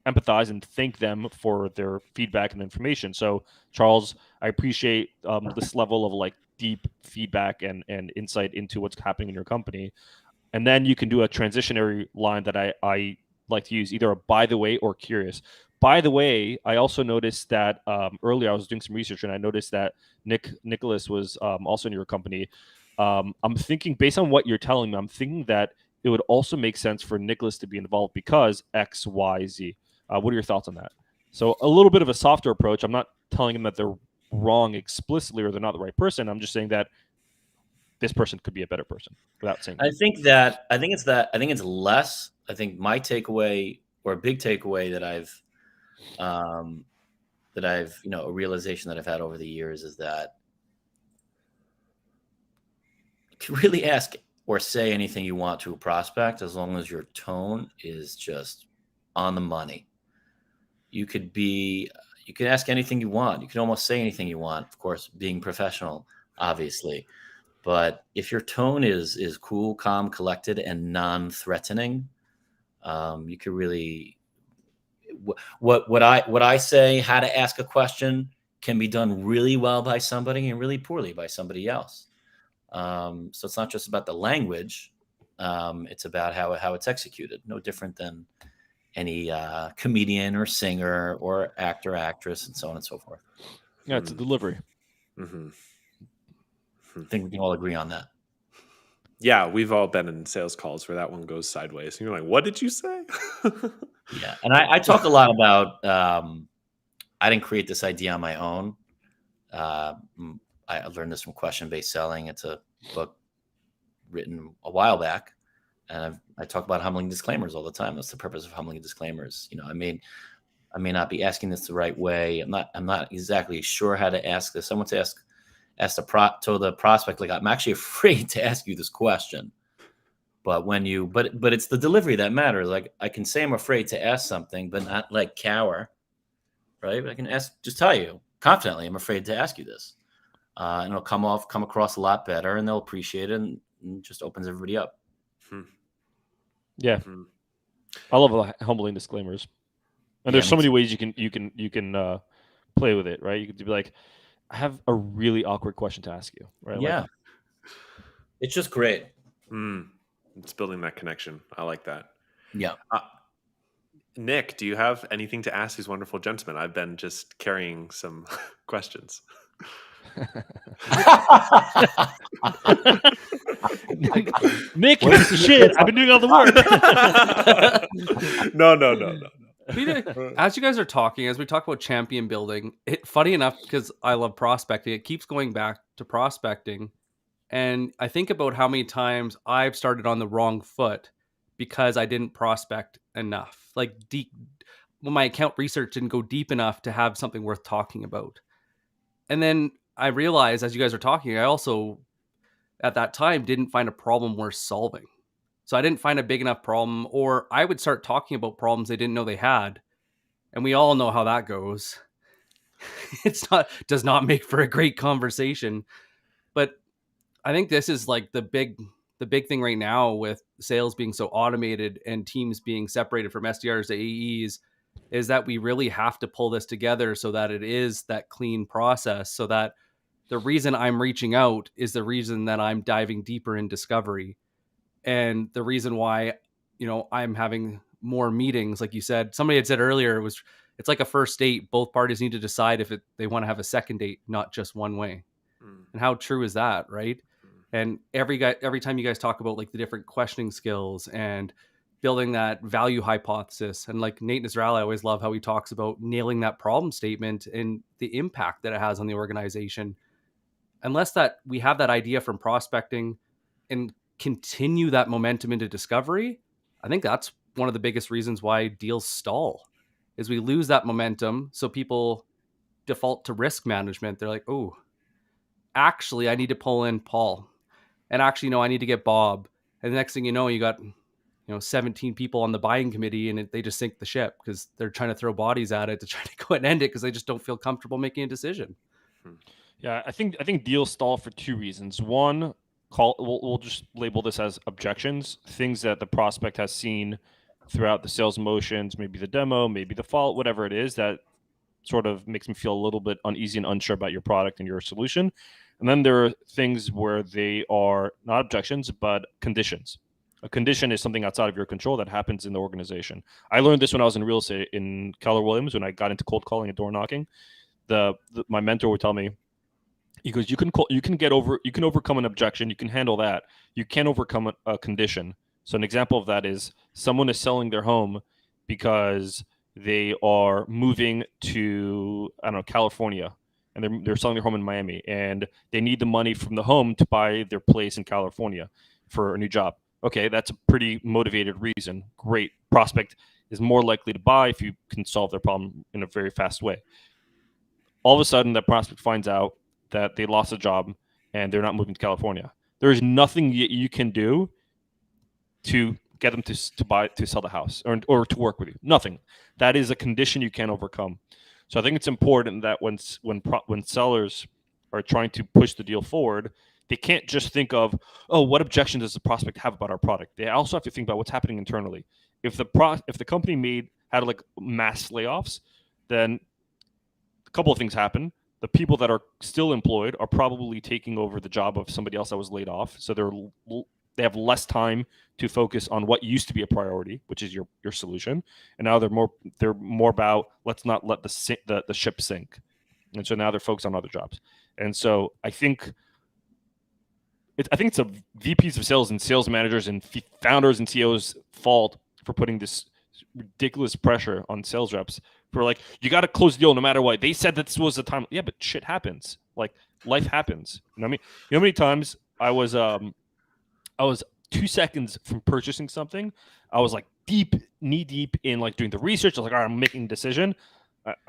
empathize and thank them for their feedback and information. So, Charles, I appreciate this level of like deep feedback and insight into what's happening in your company. And then you can do a transitionary line that I like to use, either a by the way or curious. By the way, I also noticed that earlier I was doing some research and I noticed that Nicholas was also in your company. I'm thinking, based on what you're telling me, I'm thinking that it would also make sense for Nicholas to be involved because X, Y, Z. What are your thoughts on that? So a little bit of a softer approach. I'm not telling them that they're wrong explicitly or they're not the right person. I'm just saying that this person could be a better person without saying that. I think it's less. I think my takeaway, or a big takeaway that I've a realization that I've had over the years, is that you can really ask or say anything you want to a prospect as long as your tone is just on the money. You could ask anything you want. You can almost say anything you want, of course, being professional, obviously. But if your tone is cool, calm, collected, and non-threatening, you could really, what I say, how to ask a question can be done really well by somebody and really poorly by somebody else. So it's not just about the language. It's about how it's executed. No different than any comedian or singer or actor, actress, and so on and so forth. Yeah, it's a delivery. Mm-hmm. I think we can all agree on that. Yeah, we've all been in sales calls where that one goes sideways. And you're like, what did you say? Yeah, and I talk a lot about, I didn't create this idea on my own. I learned this from Question-Based Selling. It's a book written a while back. And I talk about humbling disclaimers all the time. That's the purpose of humbling disclaimers. I may not be asking this the right way. I'm not exactly sure how to ask this. Someone told the prospect, like, I'm actually afraid to ask you this question. But but it's the delivery that matters. Like, I can say I'm afraid to ask something, but not like cower, right? But I can just tell you confidently, I'm afraid to ask you this, and it'll come across a lot better, and they'll appreciate it, and just opens everybody up. Yeah, I love the humbling disclaimers, and there's so many ways you can play with it, right? You could be like, I have a really awkward question to ask you, right? Yeah, like, it's just great. It's building that connection. I like that. Yeah. Nick, do you have anything to ask these wonderful gentlemen? I've been just carrying some questions. Nick, piece of shit. I've been doing all the work. No. As you guys are talking, as we talk about champion building, funny enough, because I love prospecting, it keeps going back to prospecting. And I think about how many times I've started on the wrong foot because I didn't prospect enough. Like, when my account research didn't go deep enough to have something worth talking about. And then I realized, as you guys are talking, I also, at that time, didn't find a problem worth solving. So I didn't find a big enough problem, or I would start talking about problems they didn't know they had. And we all know how that goes. Does not make for a great conversation. But I think this is like the big thing right now with sales being so automated and teams being separated from SDRs to AEs, is that we really have to pull this together so that it is that clean process, so that the reason I'm reaching out is the reason that I'm diving deeper in discovery. And the reason why, I'm having more meetings, like you said, somebody had said earlier, it's like a first date. Both parties need to decide if they want to have a second date, not just one way. And how true is that, right? And every time you guys talk about like the different questioning skills and building that value hypothesis, and like Nate Nasrallah, I always love how he talks about nailing that problem statement and the impact that it has on the organization. Unless that we have that idea from prospecting and continue that momentum into discovery, I think that's one of the biggest reasons why deals stall, is we lose that momentum. So people default to risk management. They're like, oh, actually, I need to pull in Paul. And actually, no, I need to get Bob. And the next thing you know, you got 17 people on the buying committee, and they just sink the ship because they're trying to throw bodies at it to try to go and end it because they just don't feel comfortable making a decision. Yeah, I think deals stall for two reasons. One, we'll just label this as objections, things that the prospect has seen throughout the sales motions, maybe the demo, maybe the follow, whatever it is, that sort of makes me feel a little bit uneasy and unsure about your product and your solution. And then there are things where they are not objections, but conditions. A condition is something outside of your control that happens in the organization. I learned this when I was in real estate in Keller Williams, when I got into cold calling and door knocking. My mentor would tell me, he goes, you can overcome an objection, you can handle that. You can't overcome a condition. So an example of that is someone is selling their home because they are moving to, I don't know, California, and they're selling their home in Miami, and they need the money from the home to buy their place in California for a new job. Okay, that's a pretty motivated reason. Great. Prospect is more likely to buy if you can solve their problem in a very fast way. All of a sudden, that prospect finds out that they lost a job and they're not moving to California. There is nothing you can do to get them to sell the house or to work with you. Nothing. That is a condition you can't overcome. So I think it's important that when sellers are trying to push the deal forward, they can't just think of, oh, what objection does the prospect have about our product? They also have to think about what's happening internally. If the company had like mass layoffs, then a couple of things happen. The people that are still employed are probably taking over the job of somebody else that was laid off. So they have less time to focus on what used to be a priority, which is your solution. And now they're more about, let's not let the ship sink. And so now they're focused on other jobs. And so I think it's a VPs of sales and sales managers and founders and CEOs' fault for putting this ridiculous pressure on sales reps. For like, you got to close the deal no matter what. They said that this was the time. Yeah, but shit happens. Like, life happens. You know what I mean? You know how many times I was 2 seconds from purchasing something, I was like knee deep in like doing the research. I was like, all right, I'm making a decision.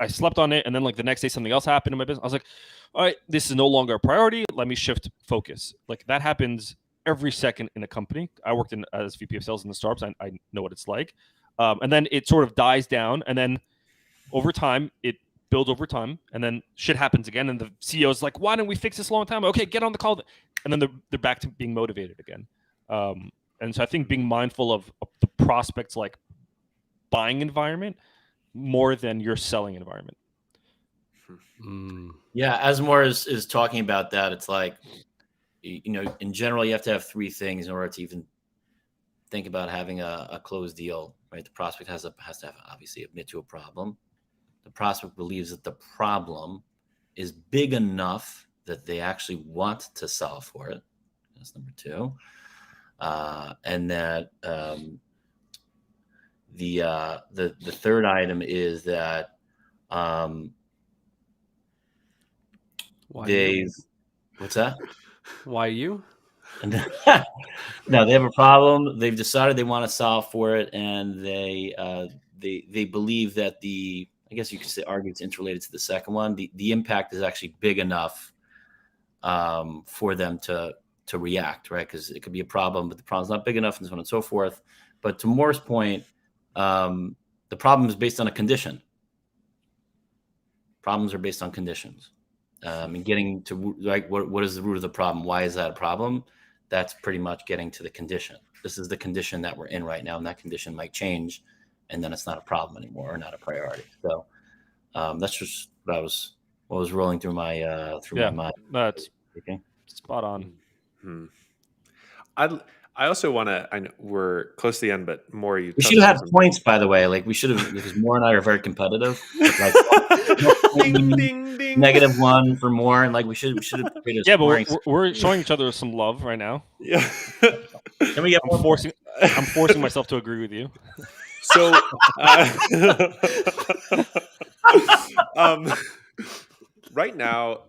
I slept on it, and then like the next day something else happened in my business. I was like, all right, this is no longer a priority. Let me shift focus. Like that happens every second in a company. I worked as VP of sales in the startups. I know what it's like. And then it sort of dies down, and then over time it builds over time, and then shit happens again, and the CEO is like, why didn't we fix this a long time? Okay, get on the call, and then they're back to being motivated again. And so I think being mindful of the prospects like buying environment more than your selling environment. Yeah, as Mor is talking about that, it's like, in general, you have to have three things in order to even think about having a closed deal, right? The prospect has to have, obviously, admit to a problem. The prospect believes that the problem is big enough that they actually want to solve for it. That's number two. And that the third item is that what's that? Why you? No, they have a problem. They've decided they want to solve for it, and they believe that I guess you could say, argue it's interrelated to the second one. The impact is actually big enough for them to react, right? Because it could be a problem, but the problem's not big enough, and so on and so forth. But to Mor's point, the problem is based on a condition. Problems are based on conditions. And getting to like what is the root of the problem? Why is that a problem? That's pretty much getting to the condition. This is the condition that we're in right now, and that condition might change, and then it's not a problem anymore, or not a priority. So that's just what was rolling through my my mind. That's spot on. I also want to. I know we're close to the end, but Mor, you we should have had points, by the way. Like we should have, because Mor and I are very competitive. Like, ding, ding, ding. -1 for Mor, and like we should have created. Yeah, but we're showing each other some love right now. Yeah. Can we get I'm forcing myself to agree with you. So, right now,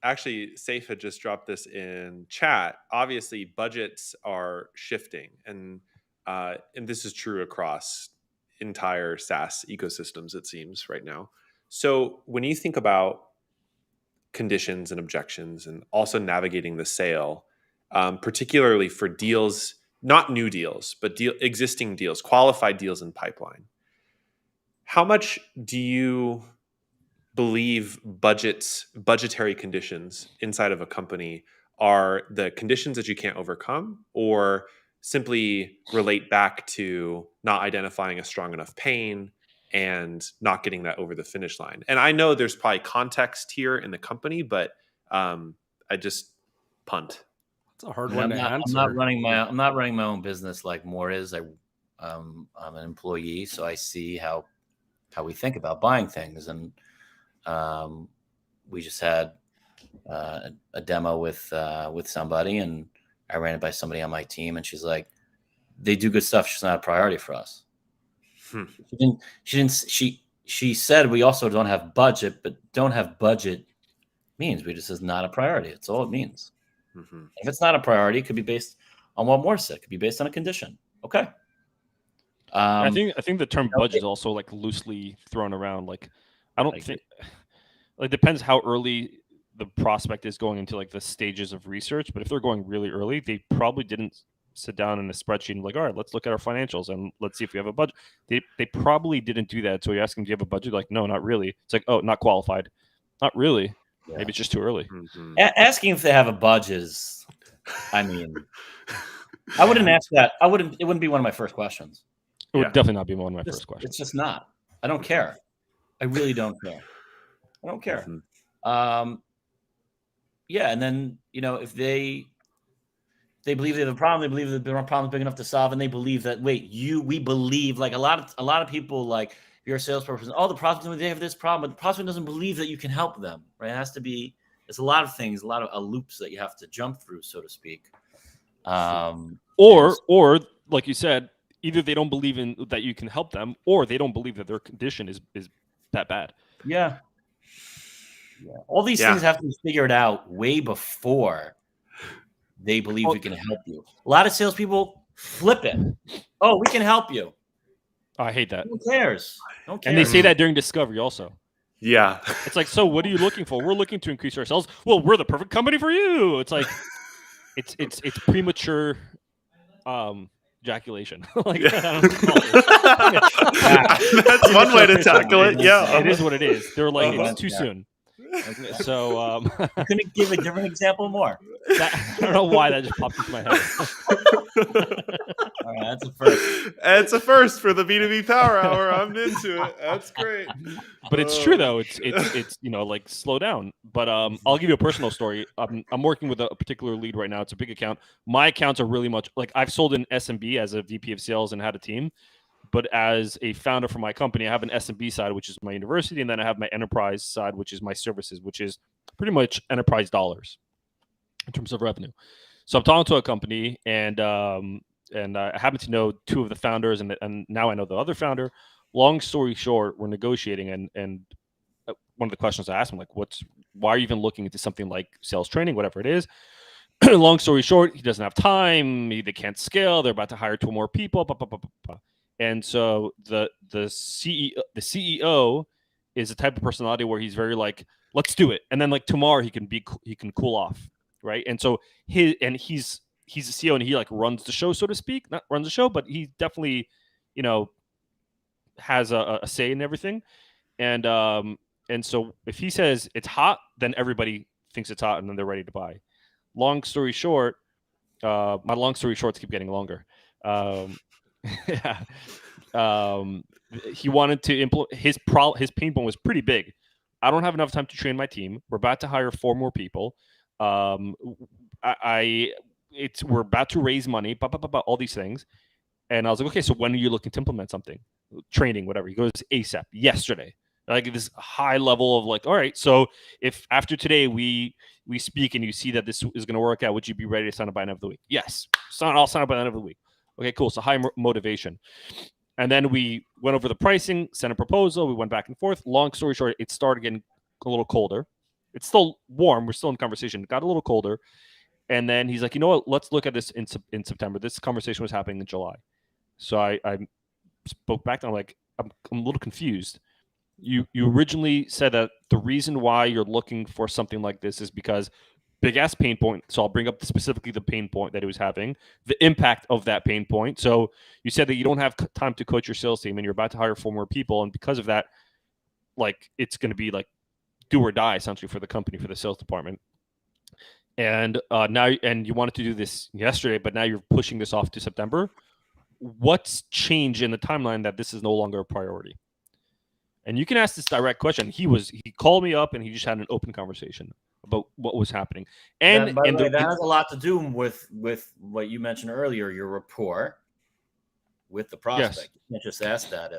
actually, Saif had just dropped this in chat. Obviously, budgets are shifting, and this is true across entire SaaS ecosystems, it seems, right now. So when you think about conditions and objections, and also navigating the sale, particularly for deals, not new deals, but existing deals, qualified deals in pipeline, how much do you believe budgetary conditions inside of a company are the conditions that you can't overcome, or simply relate back to not identifying a strong enough pain and not getting that over the finish line? And I know there's probably context here in the company, but I just punt. It's a hard one to answer. I'm not running my own business like Mor is. I'm an employee, so I see how we think about buying things. And we just had a demo with somebody, and I ran it by somebody on my team, and she's like, they do good stuff, it's just not a priority for us. She said we also don't have budget, but don't have budget means we just is not a priority. It's all it means. If it's not a priority, it could be based on what Mor said. It could be based on a condition. Okay. I think the term budget is also like loosely thrown around. Like, I don't think, like, depends how early the prospect is going into like the stages of research. But if they're going really early, they probably didn't sit down in a spreadsheet and like, all right, let's look at our financials and let's see if we have a budget. They probably didn't do that. So you ask them, do you have a budget? Like, no, not really. It's like, oh, not qualified. Not really. Yeah. Maybe it's just too early. Asking if they have a budget is, I mean, I wouldn't ask that. It wouldn't be one of my first questions. It would definitely not be one of my first questions. It's just not. I don't care. I really don't care. I don't care. Yeah, and then if they believe they have a problem, they believe that their problem is big enough to solve, and they believe that we believe, like a lot of people, like if you're a salesperson, the prospect, they have this problem, but the prospect doesn't believe that you can help them, right? It has to be. It's a lot of things, a lot of loops that you have to jump through, so to speak. Or like you said, either they don't believe in that you can help them, or they don't believe that their condition is that bad. Yeah. All these things have to be figured out way before they believe we can help you. A lot of salespeople Flip it. Oh, we can help you. I hate that. Who cares? No cares. And they say that during discovery also. Yeah. It's like, so what are you looking for? We're looking to increase our sales. Well, we're the perfect company for you. It's like, it's premature ejaculation. Like, I don't know. That's one way to tackle it. Yeah. It is what it is. They're like, Uh-huh. it's too soon. So Couldn't give a different example more. I don't know why that just popped into my head. All right, that's a first. It's a first for the B2B Power Hour. I'm into it. That's great. But it's true though. It's like slow down. But I'll give you a personal story. I'm working with a particular lead right now. It's a big account. My accounts are really much like I've sold in SMB as a VP of sales and had a team. But as a founder for my company, I have an SMB side, which is my university, and then I have my enterprise side, which is my services, which is pretty much enterprise dollars in terms of revenue. So I'm talking to a company, and I happen to know two of the founders, and now I know the other founder. Long story short, we're negotiating, and one of the questions I asked him, like, why are you even looking into something like sales training, whatever it is? Long story short, he doesn't have time. They can't scale. They're about to hire 2 more people. Blah, blah, blah, blah, blah. And so the CEO is the type of personality where he's very like, let's do it, and then like tomorrow he can cool off, right? And so he's the CEO and he like runs the show, so to speak. Not runs the show, but he definitely, has a say in everything. And so if he says it's hot, then everybody thinks it's hot, and then they're ready to buy. Long story short, my long story shorts keep getting longer. Yeah. He wanted to implement his pain point was pretty big. I don't have enough time to train my team. We're about to hire 4 more people. We're about to raise money, all these things. And I was like, okay, so when are you looking to implement something? Training, whatever. He goes, ASAP, yesterday. Like this high level of like, all right, so if after today we speak and you see that this is going to work out, would you be ready to sign up by the end of the week? Yes. I'll sign up by the end of the week. Okay, cool. So high motivation. And then we went over the pricing, sent a proposal. We went back and forth. Long story short, it started getting a little colder. It's still warm. We're still in conversation. It got a little colder. And then he's like, you know what? Let's look at this in September. This conversation was happening in July. So I spoke back and I'm like, I'm a little confused. You originally said that the reason why you're looking for something like this is because big ass pain point. So I'll bring up specifically the pain point that he was having, the impact of that pain point. So you said that you don't have time to coach your sales team and you're about to hire 4 more people. And because of that, like it's going to be like do or die essentially for the company, for the sales department. And and you wanted to do this yesterday, but now you're pushing this off to September. What's changed in the timeline that this is no longer a priority? And you can ask this direct question. He called me up and he just had an open conversation about what was happening. And by the way, that has a lot to do with what you mentioned earlier, your rapport with the prospect. Yes. You can't just ask that.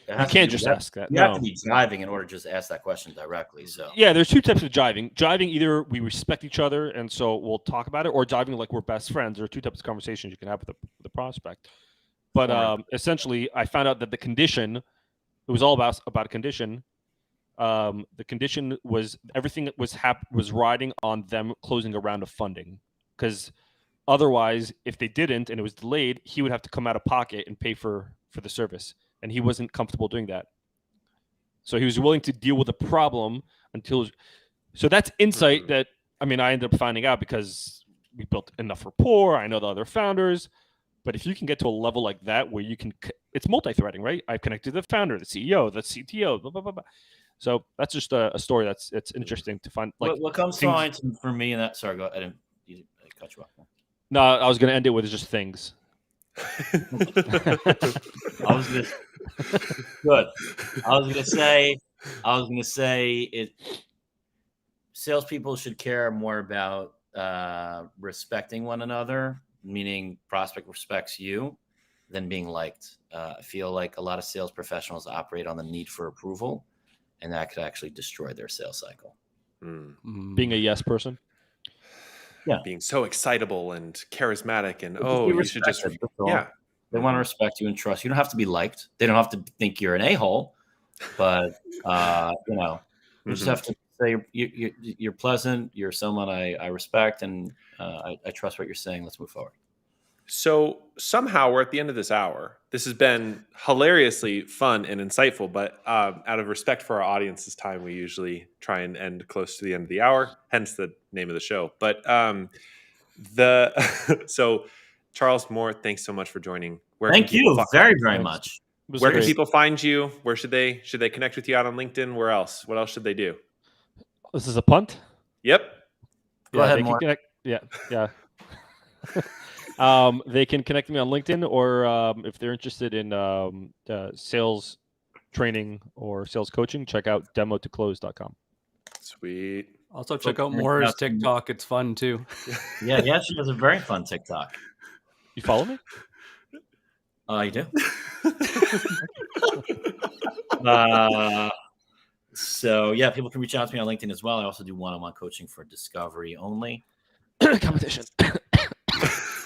You can't just ask that. You have to be jiving in order to just ask that question directly. So yeah, there's 2 types of jiving. Jiving, either we respect each other and so we'll talk about it, or jiving like we're best friends. There are 2 types of conversations you can have with the prospect. But essentially, I found out that the condition, it was all about a condition. The condition was everything that was riding on them closing a round of funding, because otherwise, if they didn't and it was delayed, he would have to come out of pocket and pay for the service, and he wasn't comfortable doing that. So he was willing to deal with the problem until. So that's insight that I ended up finding out because we built enough rapport. I know the other founders. But if you can get to a level like that where you can, it's multi-threading, right? I've connected the founder, the CEO, the CTO, blah, blah, blah, blah. So that's just a story it's interesting to find. Like what comes to mind for me in that? Sorry, go ahead. I cut you off. No, I was going to end it with just things. I was gonna say it. Salespeople should care more about respecting one another, meaning prospect respects you, than being liked. I feel like a lot of sales professionals operate on the need for approval, and that could actually destroy their sales cycle. Being a yes person. Yeah. Being so excitable and charismatic and you should just They want to respect you and trust you. You don't have to be liked. They don't have to think you're an a-hole, but you just have to say you're pleasant. You're someone I respect, and I trust what you're saying. Let's move forward. So somehow we're at the end of this hour. This has been hilariously fun and insightful, but out of respect for our audience's time, we usually try and end close to the end of the hour, hence the name of the show. But so Charles Moore, thanks so much for joining. Thank you very, very Thanks. much. Where can people find you? Where should they connect with you out on LinkedIn? Where else? What else should they do? This is a punt. Yep. Go ahead, they can Moore. connect. Yeah. They can connect me on LinkedIn, or if they're interested in sales training or sales coaching, check out demotoclose.com. Sweet. Also, check out Moore's TikTok. It's fun too. Yeah, she has a very fun TikTok. You follow me? You do? So yeah, people can reach out to me on LinkedIn as well. I also do one-on-one coaching for discovery only. Competition.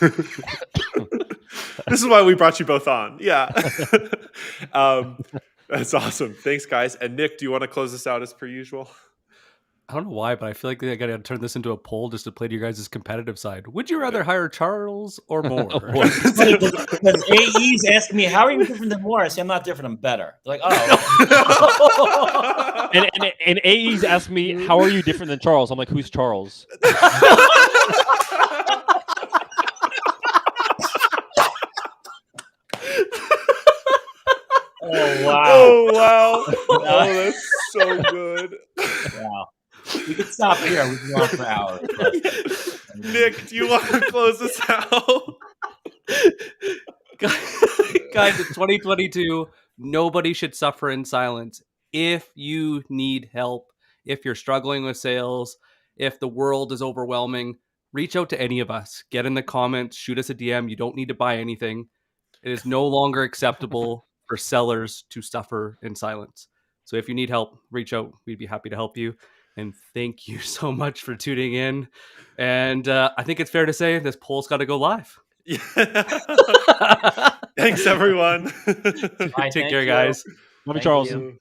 This is why we brought you both on. Yeah. That's awesome. Thanks, guys. And Nick, do you want to close this out as per usual? I don't know why, but I feel like I got to turn this into a poll just to play to your guys' competitive side. Would you rather hire Charles or Moore? Because AE's asking me, how are you different than Moore? I say, I'm not different, I'm better. They're like, oh. and AE's asked me, how are you different than Charles? I'm like, who's Charles? Oh, wow. Oh, wow. Oh, that's so good. Wow. We could stop here. We can go on for hours. But... Nick, do you want to close this out? Guys, it's 2022. Nobody should suffer in silence. If you need help, if you're struggling with sales, if the world is overwhelming, reach out to any of us. Get in the comments, shoot us a DM. You don't need to buy anything. It is no longer acceptable for sellers to suffer in silence. So if you need help, reach out. We'd be happy to help you. And thank you so much for tuning in. And I think it's fair to say this poll's got to go live. Yeah. Thanks, everyone. Bye, Take care, guys. Love you, Charles. You.